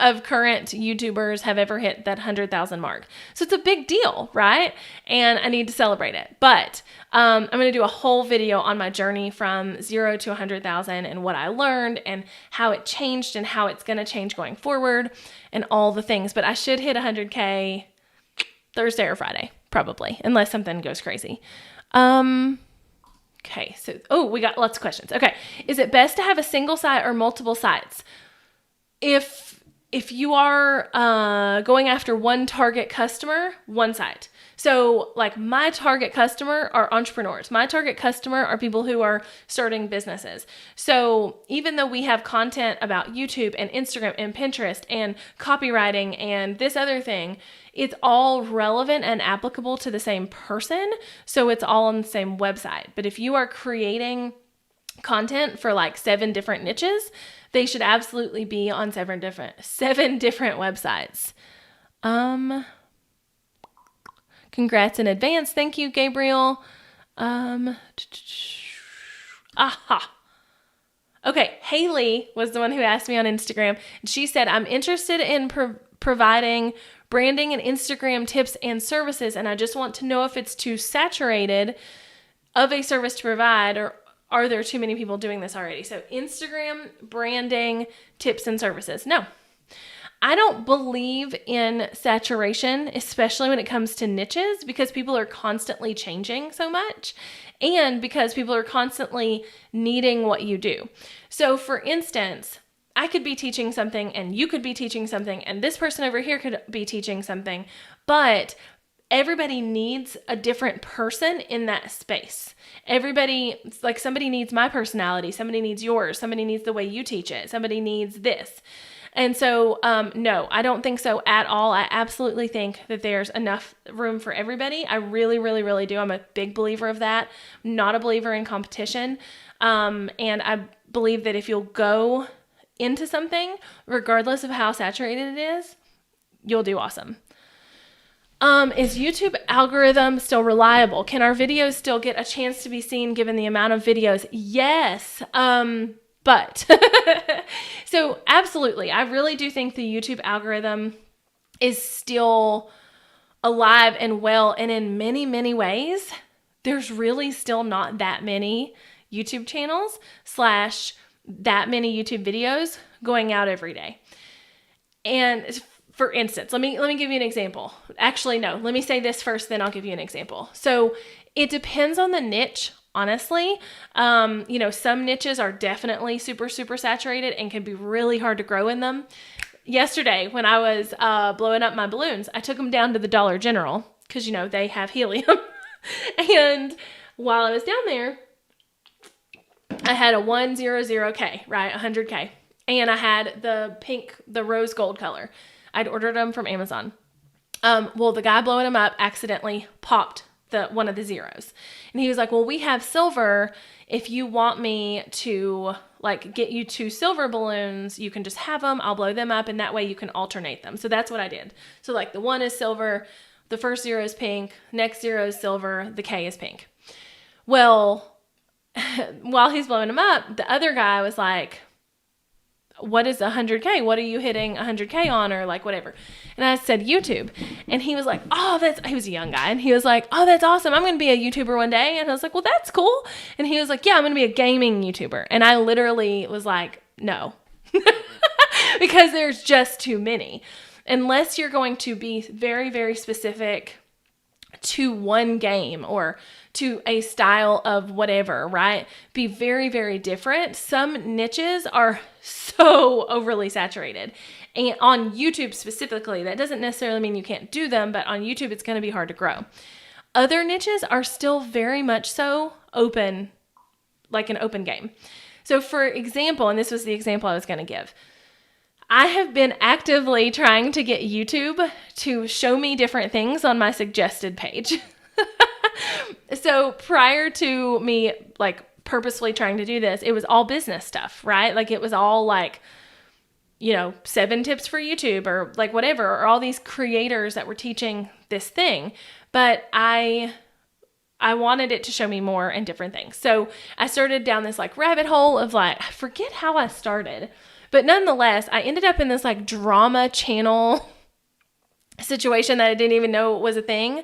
of current YouTubers have ever hit that 100,000 mark. So it's a big deal, right? And I need to celebrate it. But I'm going to do a whole video on my journey from 0 to 100,000 and what I learned and how it changed and how it's going to change going forward and all the things. But I should hit 100K Thursday or Friday, probably, unless something goes crazy. Okay, so, we got lots of questions. Okay, is it best to have a single site or multiple sites? If you are going after one target customer, one site. So like my target customer are entrepreneurs. My target customer are people who are starting businesses. So even though we have content about YouTube and Instagram and Pinterest and copywriting and this other thing, it's all relevant and applicable to the same person. So it's all on the same website. But if you are creating content for like 7 different niches, they should absolutely be on 7 different websites. Congrats in advance. Thank you, Gabriel. Okay, Haley was the one who asked me on Instagram. She said, I'm interested in providing branding and Instagram tips and services, and I just want to know if it's too saturated of a service to provide, or are there too many people doing this already? So Instagram, branding, tips and services. No, I don't believe in saturation, especially when it comes to niches, because people are constantly changing so much and because people are constantly needing what you do. So for instance, I could be teaching something and you could be teaching something and this person over here could be teaching something, but everybody needs a different person in that space. Everybody, like somebody needs my personality, somebody needs yours, somebody needs the way you teach it, somebody needs this. And so, no, I don't think so at all. I absolutely think that there's enough room for everybody. I really, really, really do. I'm a big believer of that. I'm not a believer in competition. And I believe that if you'll go into something, regardless of how saturated it is, you'll do awesome. Is YouTube algorithm still reliable? Can our videos still get a chance to be seen given the amount of videos? Yes. But so absolutely, I really do think the YouTube algorithm is still alive and well. And in many, many ways, there's really still not that many YouTube channels / that many YouTube videos going out every day. And for instance, let me give you an example. Actually, no, let me say this first, then I'll give you an example. So it depends on the niche. Honestly, some niches are definitely super, super saturated and can be really hard to grow in them. Yesterday, when I was blowing up my balloons, I took them down to the Dollar General because, they have helium. And while I was down there, I had a 100K, right? 100K. And I had the rose gold color. I'd ordered them from Amazon. Well, the guy blowing them up accidentally popped one of the zeros. And he was like, well, we have silver. If you want me to get you 2 silver balloons, you can just have them. I'll blow them up. And that way you can alternate them. So that's what I did. So the 1 is silver. The first 0 is pink. Next 0 is silver. The K is pink. Well, while he's blowing them up, the other guy was like, what is 100K? What are you hitting 100K on, or whatever? And I said YouTube. And he was like, he was a young guy. And he was like, oh, that's awesome. I'm going to be a YouTuber one day. And I was like, well, that's cool. And he was like, yeah, I'm going to be a gaming YouTuber. And I literally was like, no. because there's just too many. Unless you're going to be very, very specific to one game or to a style of whatever, right? Be very, very different. Some niches are so overly saturated. And on YouTube specifically, that doesn't necessarily mean you can't do them, but on YouTube, it's going to be hard to grow. Other niches are still very much so open, like an open game. So for example, and this was the example I was going to give, I have been actively trying to get YouTube to show me different things on my suggested page. So prior to me like purposefully trying to do this, it was all business stuff, right? Like it was all like, 7 tips for YouTube or like whatever, or all these creators that were teaching this thing. But I wanted it to show me more and different things. So I started down this like rabbit hole of like, I forget how I started, but nonetheless, I ended up in this like drama channel situation that I didn't even know was a thing.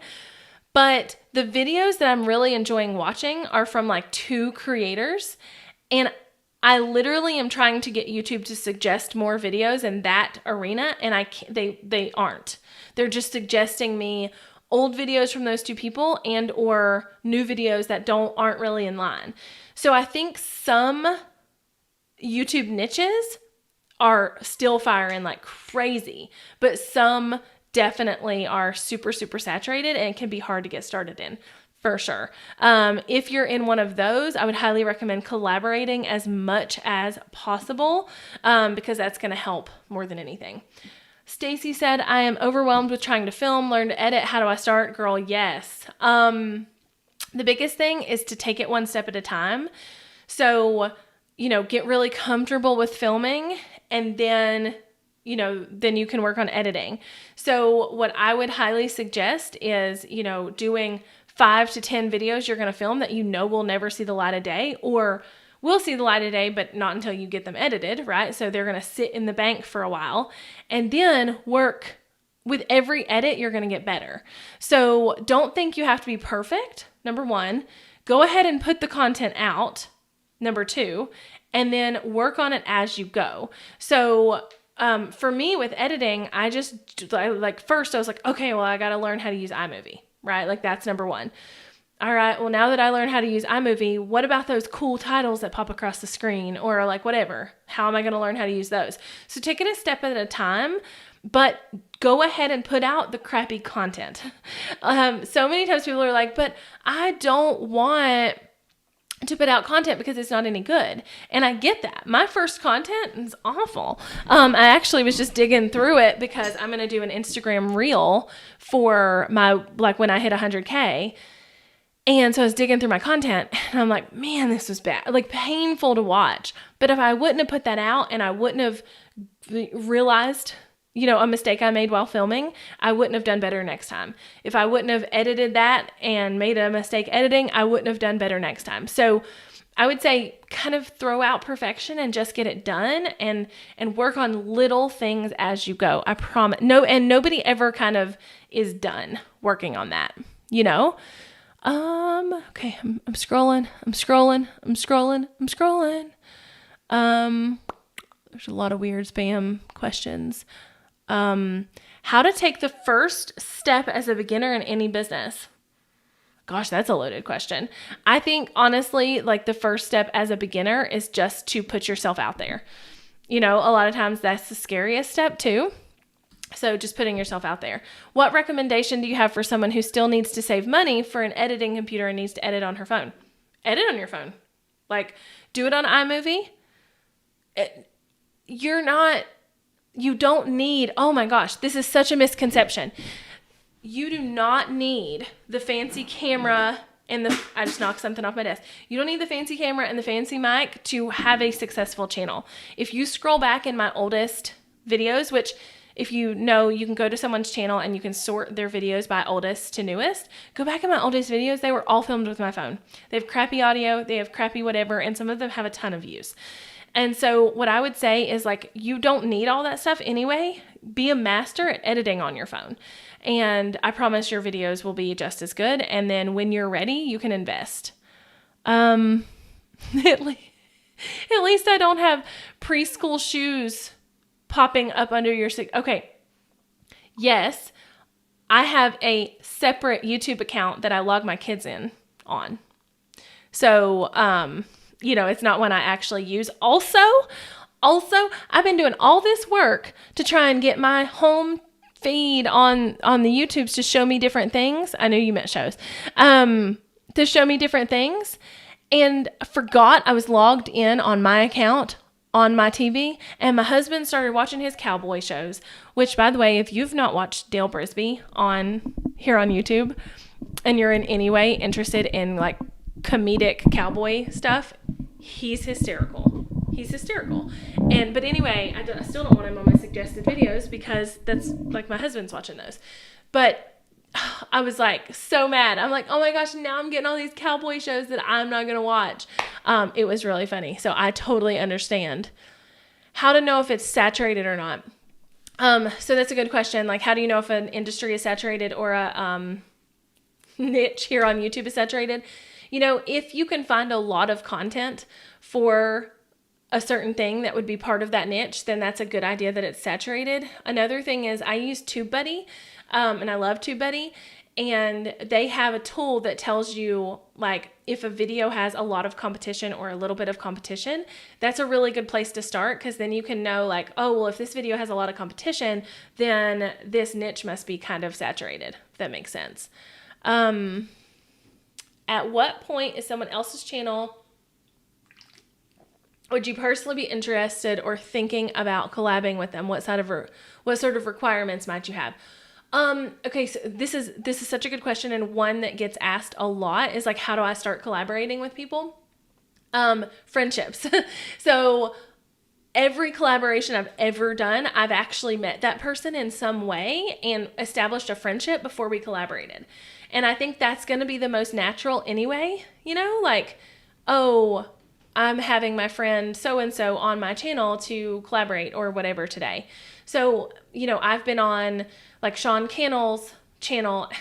But the videos that I'm really enjoying watching are from like 2 creators, and I literally am trying to get YouTube to suggest more videos in that arena, and they aren't. They're just suggesting me old videos from those 2 people and or new videos that aren't really in line. So I think some YouTube niches are still firing like crazy, but some definitely are super, super saturated and can be hard to get started in, for sure. If you're in one of those, I would highly recommend collaborating as much as possible because that's going to help more than anything. Stacy said, I am overwhelmed with trying to film, learn to edit. How do I start? Girl, yes. The biggest thing is to take it one step at a time. So, get really comfortable with filming, and then you can work on editing. So what I would highly suggest is, doing 5 to 10 videos you're going to film that will never see the light of day, or will see the light of day, but not until you get them edited, right? So they're going to sit in the bank for a while, and then work with every edit, you're going to get better. So don't think you have to be perfect. Number 1, go ahead and put the content out. Number 2, and then work on it as you go. So for me with editing, first I was like, okay, well, I got to learn how to use iMovie, right? Like that's number 1. All right, well, now that I learned how to use iMovie, what about those cool titles that pop across the screen or like whatever? How am I going to learn how to use those? So take it a step at a time, but go ahead and put out the crappy content. So many times people are like, but I don't want to put out content because it's not any good. And I get that. My first content is awful. I actually was just digging through it because I'm going to do an Instagram reel for when I hit 100K. And so I was digging through my content and I'm like, man, this was bad, like painful to watch. But if I wouldn't have put that out and I wouldn't have realized, a mistake I made while filming, I wouldn't have done better next time. If I wouldn't have edited that and made a mistake editing, I wouldn't have done better next time. So I would say kind of throw out perfection and just get it done and work on little things as you go. I promise. And nobody ever kind of is done working on that, Okay, I'm scrolling. There's a lot of weird spam questions. How to take the first step as a beginner in any business. Gosh, that's a loaded question. I think honestly, like the first step as a beginner is just to put yourself out there. A lot of times that's the scariest step too. So just putting yourself out there. What recommendation do you have for someone who still needs to save money for an editing computer and needs to edit on her phone? Edit on your phone. Like, do it on iMovie. You don't need, oh my gosh, this is such a misconception. You do not need the fancy camera and I just knocked something off my desk. You don't need the fancy camera and the fancy mic to have a successful channel. If you scroll back in my oldest videos, which if you can go to someone's channel and you can sort their videos by oldest to newest. Go back in my oldest videos. They were all filmed with my phone. They have crappy audio. They have crappy whatever. And some of them have a ton of views. And so what I would say is like, you don't need all that stuff anyway. Be a master at editing on your phone. And I promise your videos will be just as good. And then when you're ready, you can invest. At least I don't have preschool shoes popping up under your, okay. Yes, I have a separate YouTube account that I log my kids in on. So, it's not one I actually use. Also, I've been doing all this work to try and get my home feed on the YouTubes to show me different things. I know you meant shows. To show me different things, and forgot I was logged in on my account on my TV, and my husband started watching his cowboy shows, which, by the way, if you've not watched Dale Brisby here on YouTube and you're in any way interested in like comedic cowboy stuff, he's hysterical. But anyway, I still don't want him on my suggested videos because that's like my husband's watching those. But I was like so mad. I'm like, oh my gosh, now I'm getting all these cowboy shows that I'm not going to watch. It was really funny. So I totally understand how to know if it's saturated or not. So that's a good question. Like, how do you know if an industry is saturated or a niche here on YouTube is saturated? If you can find a lot of content for a certain thing that would be part of that niche, then that's a good idea that it's saturated. Another thing is I use TubeBuddy, and I love TubeBuddy, and they have a tool that tells you like if a video has a lot of competition or a little bit of competition. That's a really good place to start, because then you can know like, oh, well, if this video has a lot of competition, then this niche must be kind of saturated, if that makes sense. At what point is someone else's channel would you personally be interested or thinking about collabing with them? What sort of requirements might you have? Okay, so this is such a good question, and one that gets asked a lot is like, how do I start collaborating with people? Friendships. So every collaboration I've ever done, I've actually met that person in some way and established a friendship before we collaborated. And I think that's going to be the most natural anyway, like, oh, I'm having my friend so-and-so on my channel to collaborate or whatever today. So, I've been on like Sean Cannell's channel.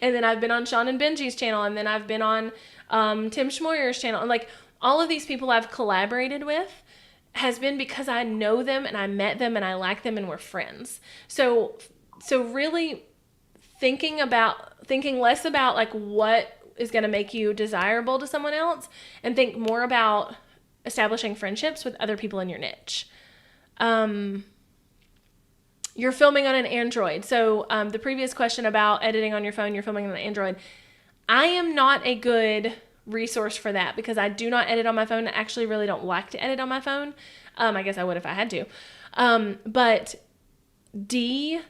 And then I've been on Sean and Benji's channel. And then I've been on Tim Schmoyer's channel. And like all of these people I've collaborated with has been because I know them and I met them and I like them and we're friends. So really thinking less about like what is going to make you desirable to someone else, and think more about establishing friendships with other people in your niche. You're filming on an Android. So the previous question about editing on your phone, you're filming on an Android. I am not a good resource for that because I do not edit on my phone. I actually really don't like to edit on my phone. I guess I would if I had to. But D.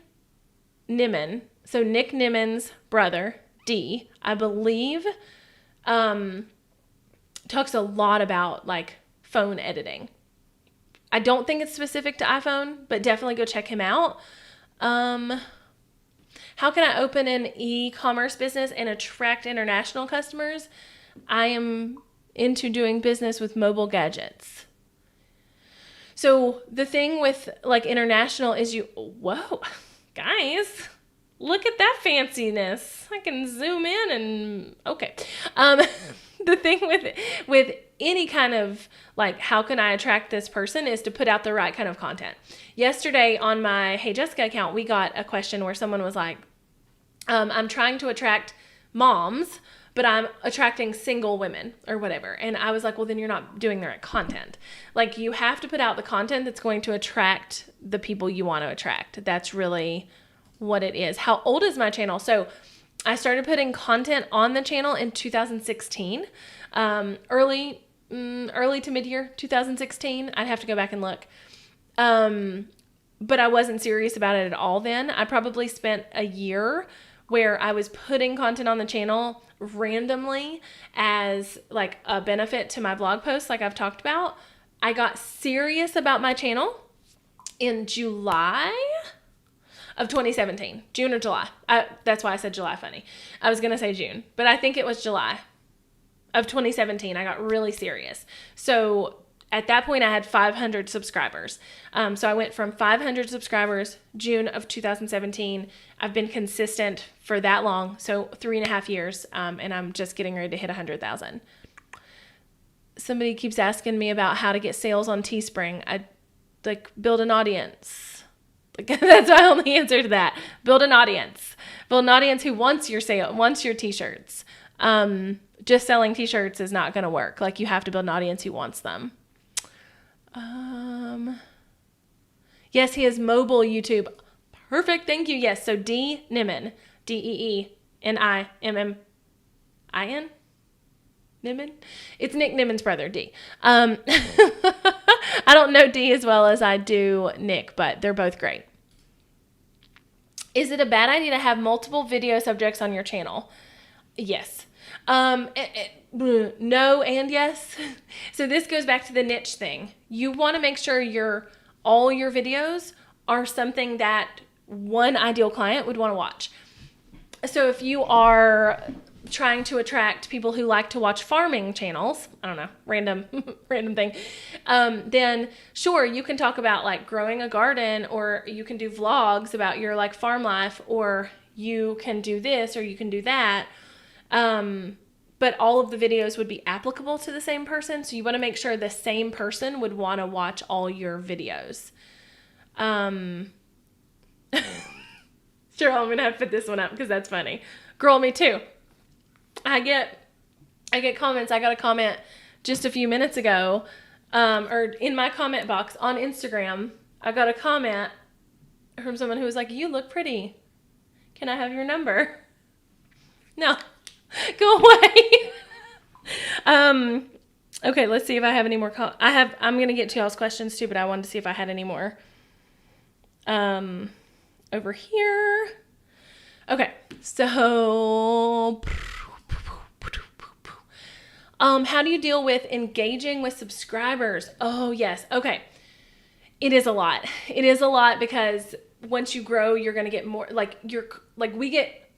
Nimmin, so Nick Nimmin's brother, D, I believe, talks a lot about like phone editing. I don't think it's specific to iPhone, but definitely go check him out. How can I open an e-commerce business and attract international customers? I am into doing business with mobile gadgets. So the thing with like international is whoa, guys, look at that fanciness. I can zoom in and okay. The thing with any kind of like, how can I attract this person, is to put out the right kind of content. Yesterday on my Hey Jessica account, we got a question where someone was like, I'm trying to attract moms, but I'm attracting single women or whatever. And I was like, well, then you're not doing the right content. Like, you have to put out the content that's going to attract the people you want to attract. That's really what it is. How old is my channel? So I started putting content on the channel in 2016, early to mid-year 2016. I'd have to go back and look. But I wasn't serious about it at all then. I probably spent a year where I was putting content on the channel randomly as like a benefit to my blog posts, like I've talked about. I got serious about my channel in July of 2017, June or July. That's why I said July funny. I was going to say June, but I think it was July of 2017. I got really serious. So at that point I had 500 subscribers. So I went from 500 subscribers, June of 2017. I've been consistent for that long. So 3.5 years. And I'm just getting ready to hit 100,000. somebody keeps asking me about how to get sales on Teespring. I like build an audience. Like that's my only answer to that. Build an audience. Build an audience who wants your wants your t-shirts. Just selling t-shirts is not going to work. Like you have to build an audience who wants them. Yes, he has mobile YouTube. Perfect. Thank you. Yes. So D Nimmin, Deenimmimmin. Nimmin? It's Nick Nimmin's brother, D. I don't know D as well as I do Nick, but they're both great. Is it a bad idea to have multiple video subjects on your channel? Yes. No and yes. So this goes back to the niche thing. You want to make sure all your videos are something that one ideal client would want to watch. So if you are trying to attract people who like to watch farming channels, I don't know, random thing, then sure, you can talk about like growing a garden, or you can do vlogs about your like farm life, or you can do this or you can do that. But all of the videos would be applicable to the same person. So you want to make sure the same person would want to watch all your videos. Sure, I'm going to have to put this one up because that's funny. Girl, me too. I get comments. I got a comment just a few minutes ago, or in my comment box on Instagram, I got a comment from someone who was like, "You look pretty. Can I have your number?" No, go away. Okay, let's see if I have any more. I'm going to get to y'all's questions too, but I wanted to see if I had any more. Over here. Okay, so how do you deal with engaging with subscribers? Oh, yes. Okay. It is a lot. It is a lot because once you grow, you're going to get more, we get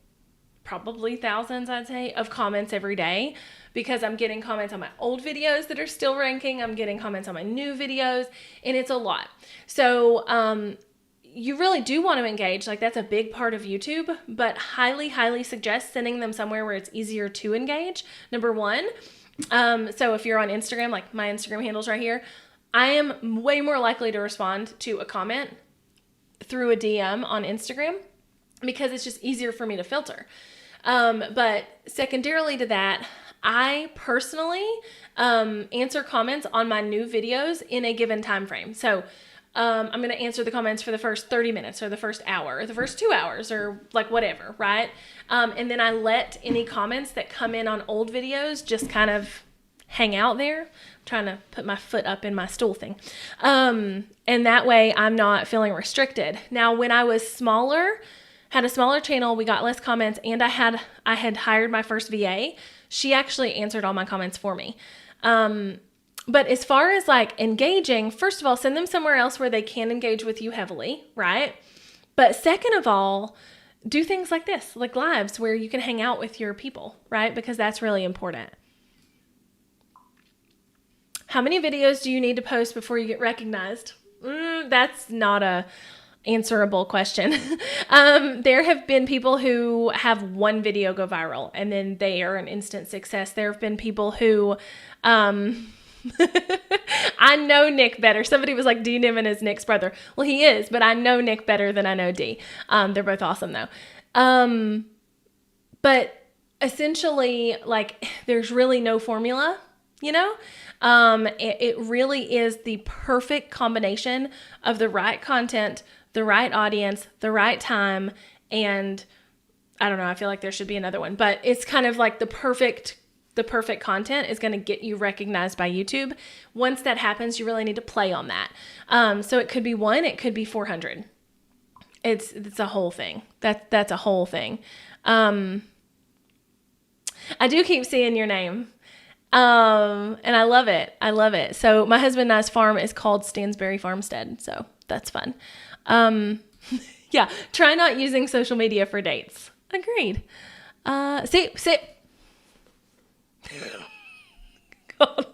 probably thousands, I'd say, of comments every day because I'm getting comments on my old videos that are still ranking. I'm getting comments on my new videos, and it's a lot. So, you really do want to engage. Like that's a big part of YouTube, but highly, highly suggest sending them somewhere where it's easier to engage. Number one. So if you're on Instagram, like my Instagram handle's right here, I am way more likely to respond to a comment through a DM on Instagram because it's just easier for me to filter. But secondarily to that, I personally, answer comments on my new videos in a given time frame. So I'm going to answer the comments for the first 30 minutes or the first hour or the first 2 hours or like whatever, right? And then I let any comments that come in on old videos just kind of hang out there. I'm trying to put my foot up in my stool thing. And that way I'm not feeling restricted. Now, when I was smaller, had a smaller channel, we got less comments, and I had hired my first VA. She actually answered all my comments for me. But as far as like engaging, first of all, send them somewhere else where they can engage with you heavily, right? But second of all, do things like this, like lives where you can hang out with your people, right? Because that's really important. How many videos do you need to post before you get recognized? That's not a answerable question. There have been people who have one video go viral and then they are an instant success. There have been people who, I know Nick better. Somebody was like, D Nimmin is Nick's brother. Well, he is, but I know Nick better than I know D. They're both awesome though. But essentially, like, there's really no formula, you know? It really is the perfect combination of the right content, the right audience, the right time, and I don't know, I feel like there should be another one, but it's kind of like the perfect content is going to get you recognized by YouTube. Once that happens, you really need to play on that. So it could be 1, it could be 400. It's a whole thing. That's a whole thing. I do keep seeing your name. And I love it. I love it. So my husband and I's farm is called Stansbury Farmstead. So that's fun. Yeah. Try not using social media for dates. Agreed. Sit. God,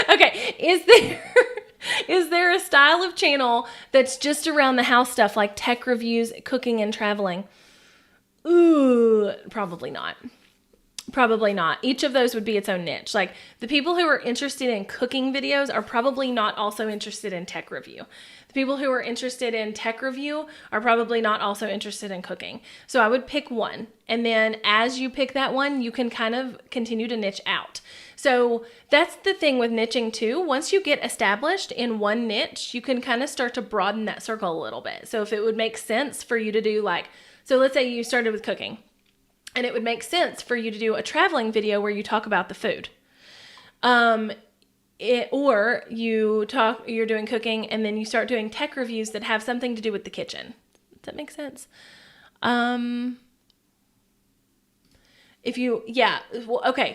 okay. Is there a style of channel that's just around the house stuff like tech reviews, cooking, and traveling? Ooh, probably not. Probably not. Each of those would be its own niche. Like the people who are interested in cooking videos are probably not also interested in tech review. The people who are interested in tech review are probably not also interested in cooking. So I would pick one. And then as you pick that one, you can kind of continue to niche out. So that's the thing with niching too. Once you get established in one niche, you can kind of start to broaden that circle a little bit. So if it would make sense for you to do so let's say you started with cooking. And it would make sense for you to do a traveling video where you talk about the food. Or you're doing cooking and then you start doing tech reviews that have something to do with the kitchen. Does that make sense? Okay.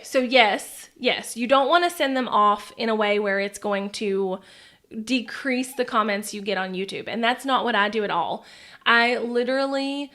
So yes, you don't want to send them off in a way where it's going to decrease the comments you get on YouTube. And that's not what I do at all. I literally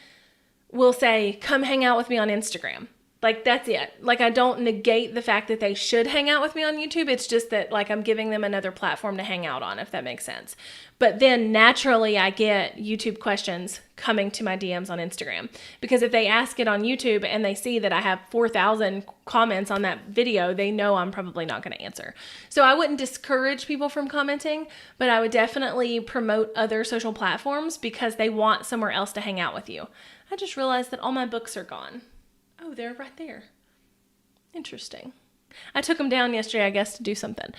will say, come hang out with me on Instagram. Like, that's it. Like, I don't negate the fact that they should hang out with me on YouTube. It's just that, like, I'm giving them another platform to hang out on, if that makes sense. But then naturally I get YouTube questions coming to my DMs on Instagram. Because if they ask it on YouTube and they see that I have 4,000 comments on that video, they know I'm probably not going to answer. So I wouldn't discourage people from commenting, but I would definitely promote other social platforms because they want somewhere else to hang out with you. I just realized that all my books are gone. Oh, they're right there. Interesting. I took them down yesterday, I guess, to do something.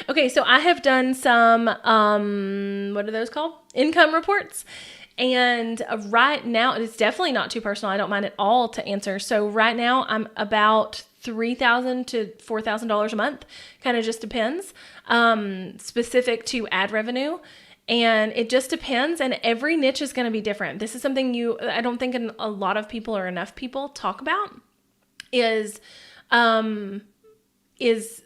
Okay, so I have done some, what are those called? Income reports. And right now, it's definitely not too personal. I don't mind at all to answer. So right now, I'm about $3,000 to $4,000 a month. Kind of just depends. Specific to ad revenue. And it just depends, and every niche is going to be different. This is something I don't think a lot of people or enough people talk about is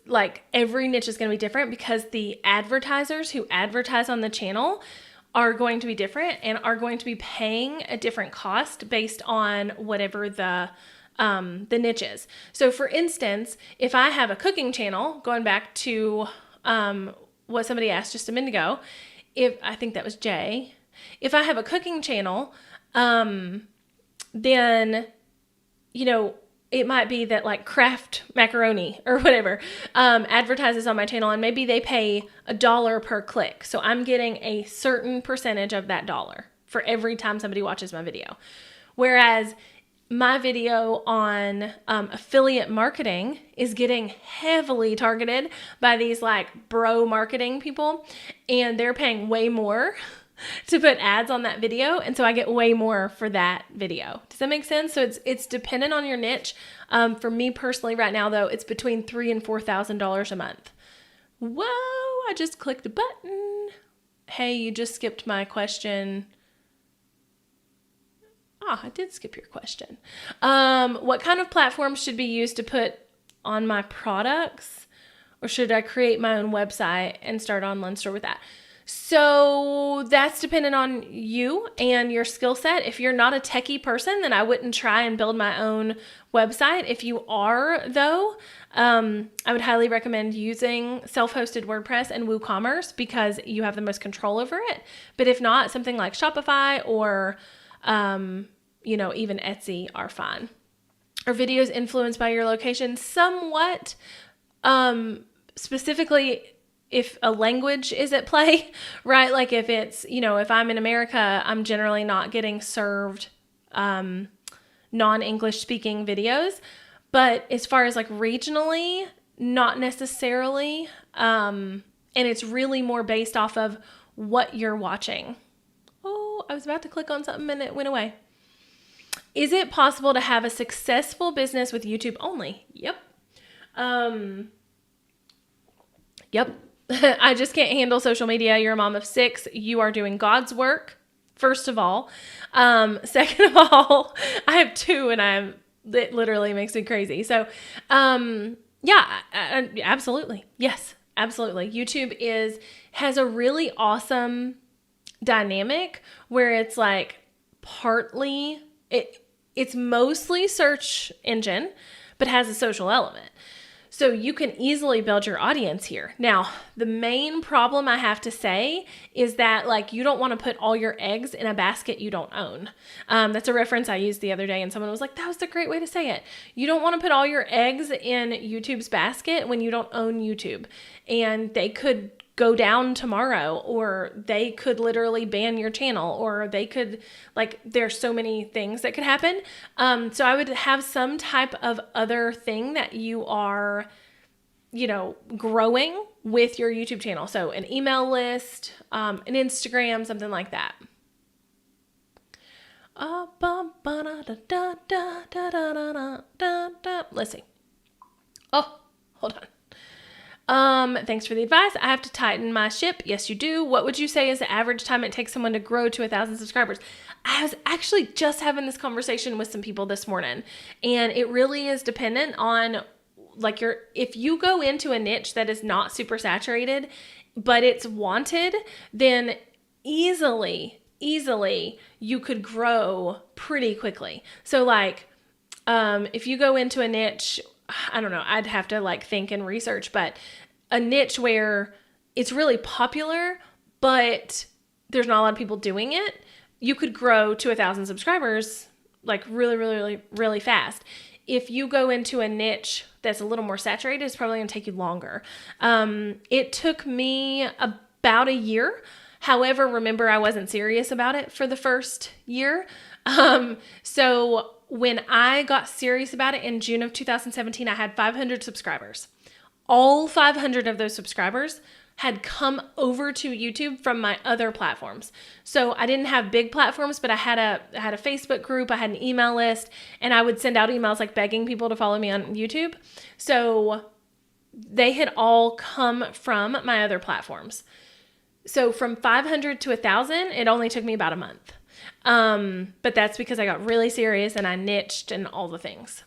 like every niche is going to be different because the advertisers who advertise on the channel are going to be different and are going to be paying a different cost based on whatever the niche is. So for instance, if I have a cooking channel, going back to what somebody asked just a minute ago, I think that was Jay, if I have a cooking channel, then, it might be that like Kraft Macaroni or whatever, advertises on my channel and maybe they pay $1 per click. So I'm getting a certain percentage of that dollar for every time somebody watches my video. Whereas my video on affiliate marketing is getting heavily targeted by these like bro marketing people, and they're paying way more to put ads on that video, and so I get way more for that video. Does that make sense? So it's dependent on your niche. For me personally, right now though, it's between $3,000 and $4,000 a month. Whoa! I just clicked a button. Hey, you just skipped my question. I did skip your question. What kind of platforms should be used to put on my products? Or should I create my own website and start an online store with that? So that's dependent on you and your skill set. If you're not a techie person, then I wouldn't try and build my own website. If you are, though, I would highly recommend using self-hosted WordPress and WooCommerce because you have the most control over it. But if not, something like Shopify or even Etsy are fine. Are videos influenced by your location? Somewhat. Specifically, if a language is at play, right? Like if it's, if I'm in America, I'm generally not getting served non-English speaking videos. But as far as like regionally, not necessarily. And it's really more based off of what you're watching. Oh, I was about to click on something and it went away. Is it possible to have a successful business with YouTube only? Yep. Yep. I just can't handle social media. You're a mom of 6. You are doing God's work, first of all. Second of all, I have 2 and it literally makes me crazy. So, absolutely. Yes, absolutely. YouTube has a really awesome dynamic where it's like it's mostly search engine, but has a social element. So you can easily build your audience here. Now, the main problem I have to say is that like you don't want to put all your eggs in a basket you don't own. That's a reference I used the other day and someone was like, that was a great way to say it. You don't want to put all your eggs in YouTube's basket when you don't own YouTube. And they could go down tomorrow, or they could literally ban your channel, or they could, like, there's so many things that could happen. So I would have some type of other thing that you are, growing with your YouTube channel. So an email list, an Instagram, something like that. Let's see. Oh, hold on. Thanks for the advice. I have to tighten my ship. Yes, you do. What would you say is the average time it takes someone to grow to 1,000 subscribers? I was actually just having this conversation with some people this morning, and it really is dependent on like if you go into a niche that is not super saturated, but it's wanted, then easily you could grow pretty quickly. So like, if you go into a niche, I don't know, I'd have to like think and research, but a niche where it's really popular, but there's not a lot of people doing it, you could grow to 1,000 subscribers like really fast. If you go into a niche that's a little more saturated, it's probably going to take you longer. It took me about a year. However, remember, I wasn't serious about it for the first year. So when I got serious about it in June of 2017, I had 500 subscribers. All 500 of those subscribers had come over to YouTube from my other platforms. So I didn't have big platforms, but I had a Facebook group, I had an email list, and I would send out emails like begging people to follow me on YouTube. So they had all come from my other platforms. So from 500 to 1,000, it only took me about a month. But that's because I got really serious and I niched and all the things.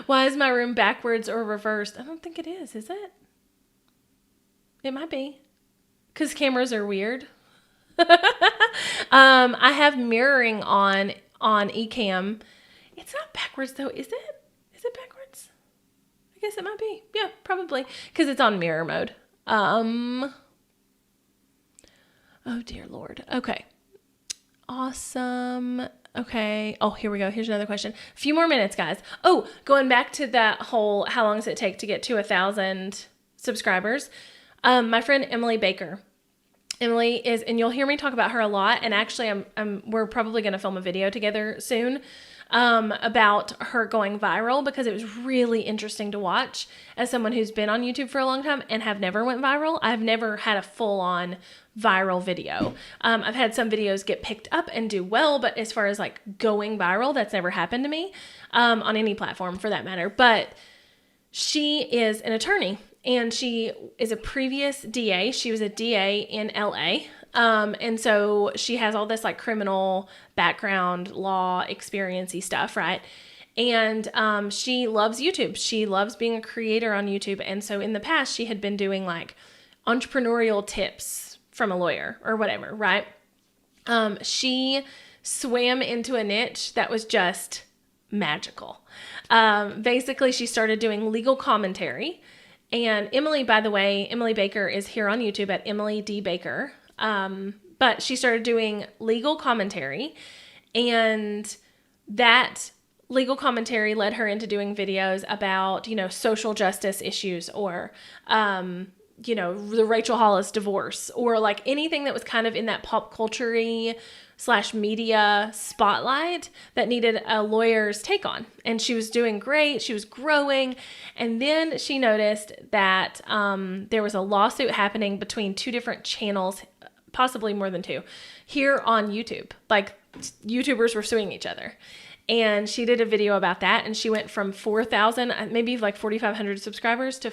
Why is my room backwards or reversed? I don't think it is it? It might be. Because cameras are weird. I have mirroring on Ecamm. It's not backwards though, is it? Is it backwards? I guess it might be. Yeah, probably. Because it's on mirror mode. Oh dear Lord. Okay. Awesome. Okay. Oh, here we go. Here's another question. A few more minutes, guys. Oh, going back to that whole, how long does it take to get to 1,000 subscribers? My friend Emily Baker. Emily is, and you'll hear me talk about her a lot. And actually, we're probably going to film a video together soon about her going viral, because it was really interesting to watch as someone who's been on YouTube for a long time and have never went viral. I've never had a full-on viral video. I've had some videos get picked up and do well, but as far as like going viral, that's never happened to me on any platform for that matter. But she is an attorney. And she is a previous DA. She was a DA in LA. And so she has all this like criminal background, law, experience-y stuff, right? And she loves YouTube. She loves being a creator on YouTube. And so in the past, she had been doing like entrepreneurial tips from a lawyer or whatever, right? She swam into a niche that was just magical. Basically, she started doing legal commentary. And Emily, by the way, Emily Baker is here on YouTube at Emily D. Baker. But she started doing legal commentary, and that legal commentary led her into doing videos about, social justice issues, or, the Rachel Hollis divorce, or like anything that was kind of in that pop culture-y / media spotlight that needed a lawyer's take on. And she was doing great. She was growing. And then she noticed that there was a lawsuit happening between two different channels, possibly more than two, here on YouTube. Like YouTubers were suing each other. And she did a video about that. And she went from 4,000, maybe like 4,500 subscribers to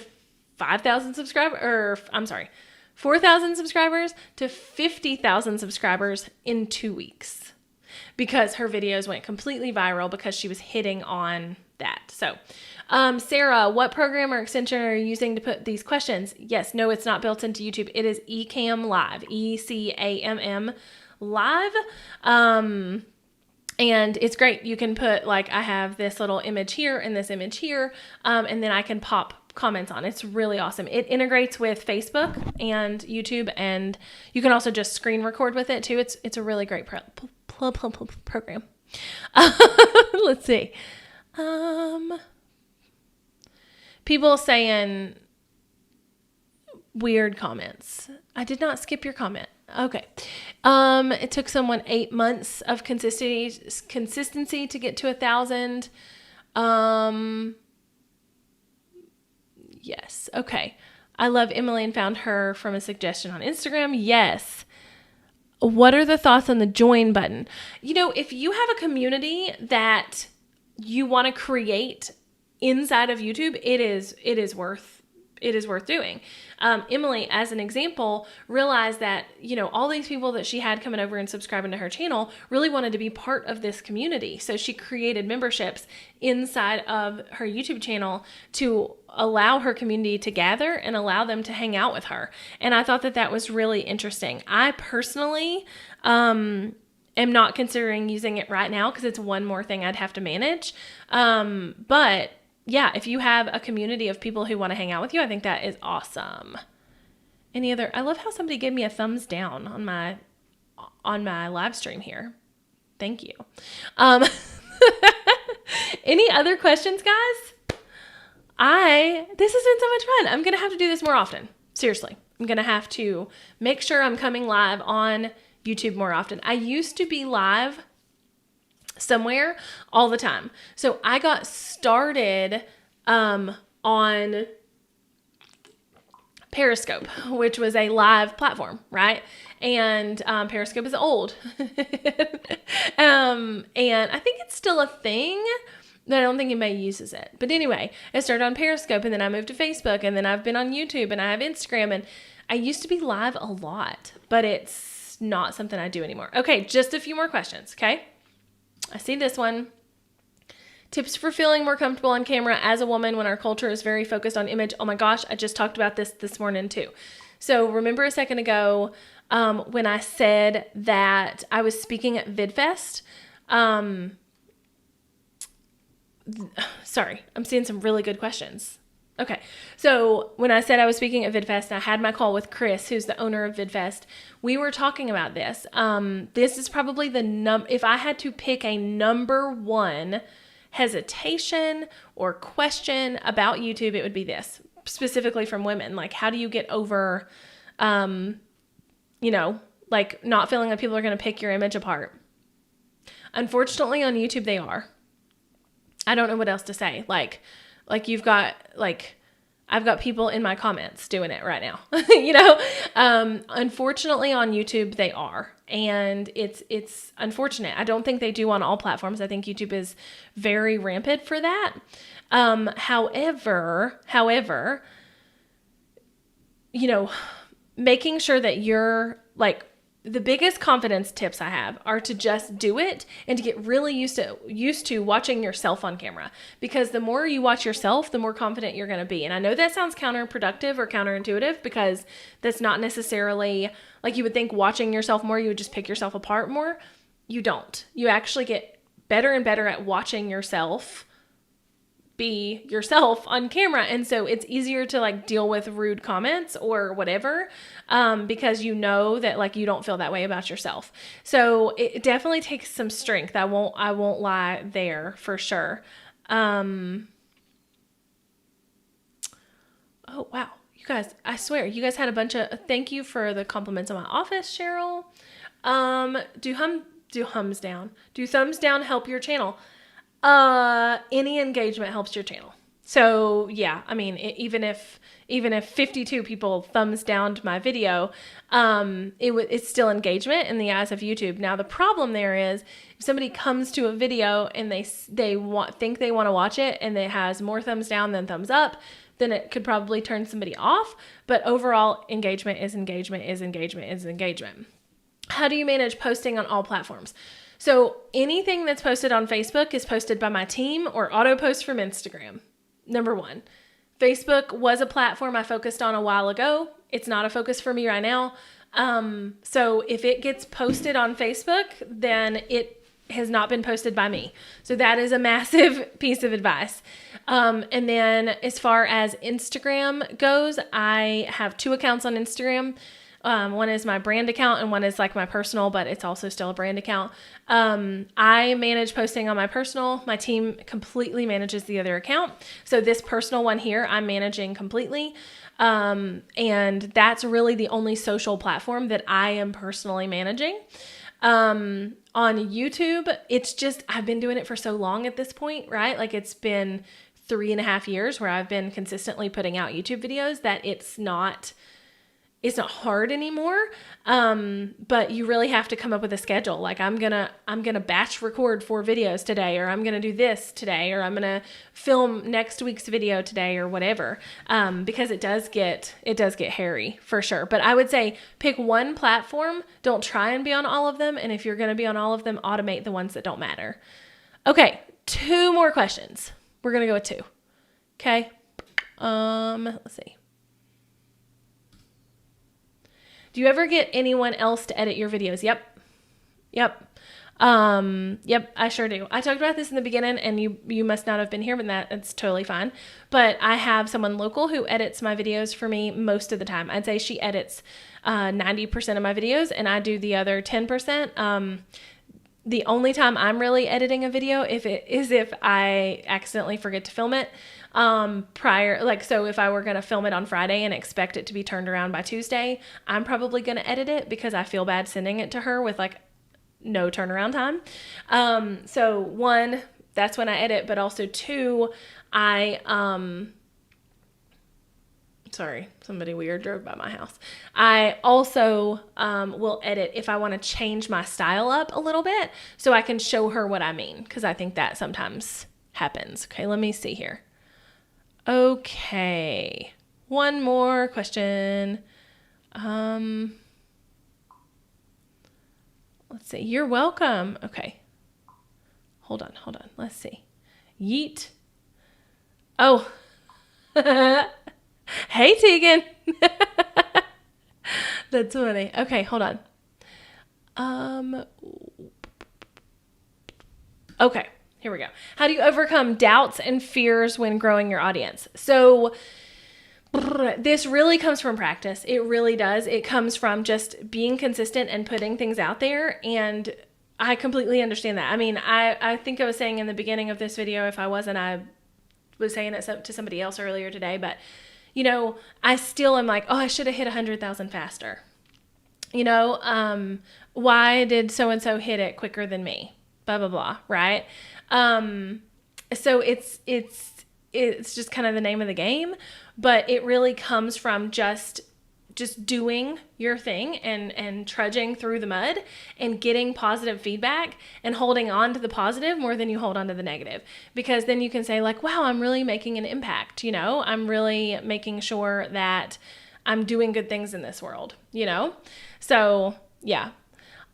5,000 subscribers, or I'm sorry, 4,000 subscribers to 50,000 subscribers in 2 weeks, because her videos went completely viral because she was hitting on that. So, Sarah, what program or extension are you using to put these questions? Yes, no, it's not built into YouTube. It is Ecamm Live, ECAMM Live. And it's great. You can put like, I have this little image here and this image here. And then I can pop comments on. It's really awesome. It integrates with Facebook and YouTube, and you can also just screen record with it too. It's a really great program. Let's see. People saying weird comments. I did not skip your comment. Okay. It took someone 8 months of consistency to get to 1,000. Yes. Okay. I love Emily and found her from a suggestion on Instagram. Yes. What are the thoughts on the join button? You know, if you have a community that you want to create inside of YouTube, it is worth doing. Emily, as an example, realized that, you know, all these people that she had coming over and subscribing to her channel really wanted to be part of this community. So she created memberships inside of her YouTube channel to allow her community to gather and allow them to hang out with her. And I thought that that was really interesting. I personally, am not considering using it right now because it's one more thing I'd have to manage. But yeah, if you have a community of people who want to hang out with you, I think that is awesome. I love how somebody gave me a thumbs down on my live stream here. Thank you. Any other questions, guys? This has been so much fun. I'm going to have to do this more often. Seriously. I'm going to have to make sure I'm coming live on YouTube more often. I used to be live somewhere all the time. So I got started on Periscope, which was a live platform, right? And Periscope is old. And I think it's still a thing, but I don't think anybody uses it. But anyway, I started on Periscope, and then I moved to Facebook, and then I've been on YouTube, and I have Instagram, and I used to be live a lot, but it's not something I do anymore. Okay, just a few more questions, okay? I see this one. Tips for feeling more comfortable on camera as a woman when our culture is very focused on image. Oh my gosh, I just talked about this morning too. So remember a second ago when I said that I was speaking at VidFest? Sorry, I'm seeing some really good questions. Okay, so when I said I was speaking at VidFest and I had my call with Chris, who's the owner of VidFest, we were talking about this. This is probably if I had to pick a number one hesitation or question about YouTube, it would be this, specifically from women. Like, how do you get over, like not feeling like people are going to pick your image apart? Unfortunately, on YouTube, they are. I don't know what else to say. Like you've got, I've got people in my comments doing it right now, unfortunately on YouTube, they are, and it's unfortunate. I don't think they do on all platforms. I think YouTube is very rampant for that. However, making sure that you're the biggest confidence tips I have are to just do it and to get really used to watching yourself on camera, because the more you watch yourself, the more confident you're going to be. And I know that sounds counterproductive or counterintuitive, because that's not necessarily like you would think watching yourself more, you would just pick yourself apart more. You don't. You actually get better and better at watching yourself be yourself on camera. And so it's easier to deal with rude comments or whatever, because you know that you don't feel that way about yourself. So it definitely takes some strength. I won't lie there for sure. Oh, wow. You guys, I swear you guys had a bunch of, thank you for the compliments on my office, Cheryl. Do thumbs down help your channel? Any engagement helps your channel. So yeah, I mean, even if 52 people thumbs downed my video, it's still engagement in the eyes of YouTube. Now the problem there is if somebody comes to a video and they think they want to watch it and it has more thumbs down than thumbs up, then it could probably turn somebody off. But overall, engagement is engagement is engagement is engagement. How do you manage posting on all platforms? So anything that's posted on Facebook is posted by my team or auto post from Instagram. Number one, Facebook was a platform I focused on a while ago. It's not a focus for me right now. So if it gets posted on Facebook, then has not been posted by me. So that is a massive piece of advice. And then as far as Instagram goes, I have 2 accounts on Instagram. One is my brand account and one is like my personal, but it's also still a brand account. I manage posting on my personal. My team completely manages the other account. So this personal one here, I'm managing completely. And that's really the only social platform that I am personally managing. On YouTube, it's just, I've been doing it for so long at this point, right? Like it's been 3.5 years where I've been consistently putting out YouTube videos that it's not hard anymore. But you really have to come up with a schedule. Like I'm going to batch record 4 videos today, or I'm going to do this today, or I'm going to film next week's video today or whatever. Because it does get hairy for sure. But I would say pick one platform. Don't try and be on all of them. And if you're going to be on all of them, automate the ones that don't matter. Okay. 2 more questions. We're going to go with 2. Okay. Let's see. Do you ever get anyone else to edit your videos? Yep. Yep, I sure do. I talked about this in the beginning and you must not have been here, but that's totally fine. But I have someone local who edits my videos for me most of the time. I'd say she edits 90% of my videos and I do the other 10%. The only time I'm really editing a video if I accidentally forget to film it. So if I were going to film it on Friday and expect it to be turned around by Tuesday, I'm probably going to edit it because I feel bad sending it to her with like no turnaround time. So 1, that's when I edit, but also 2, sorry, somebody weird drove by my house. I also will edit if I want to change my style up a little bit so I can show her what I mean, because I think that sometimes happens. Okay, let me see here. Okay, one more question. Let's see. You're welcome. Okay. Hold on. Let's see. Yeet. Oh. Hey, Tegan. That's funny. Okay, hold on. Okay. Here we go. How do you overcome doubts and fears when growing your audience? So this really comes from practice. It really does. It comes from just being consistent and putting things out there. And I completely understand that. I mean, I think I was saying in the beginning of this video, if I wasn't, I was saying it to somebody else earlier today, but you know, I still am like, oh, I should have hit 100,000 faster. You know, why did so-and-so hit it quicker than me? Blah, blah, blah. Right. So it's just kind of the name of the game, but it really comes from just doing your thing and trudging through the mud and getting positive feedback and holding on to the positive more than you hold on to the negative, because then you can say like, wow, I'm really making an impact. You know, I'm really making sure that I'm doing good things in this world, you know? So yeah.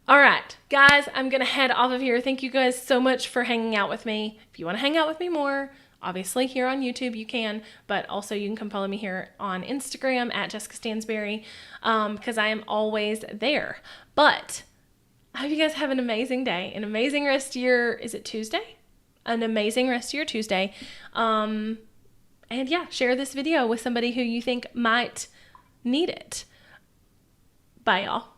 All right, guys, I'm going to head off of here. Thank you guys so much for hanging out with me. If you want to hang out with me more, obviously here on YouTube you can, but also you can come follow me here on Instagram at Jessica Stansberry, because I am always there. But I hope you guys have an amazing day, an amazing rest of your, is it Tuesday? An amazing rest of your Tuesday. And yeah, share this video with somebody who you think might need it. Bye, y'all.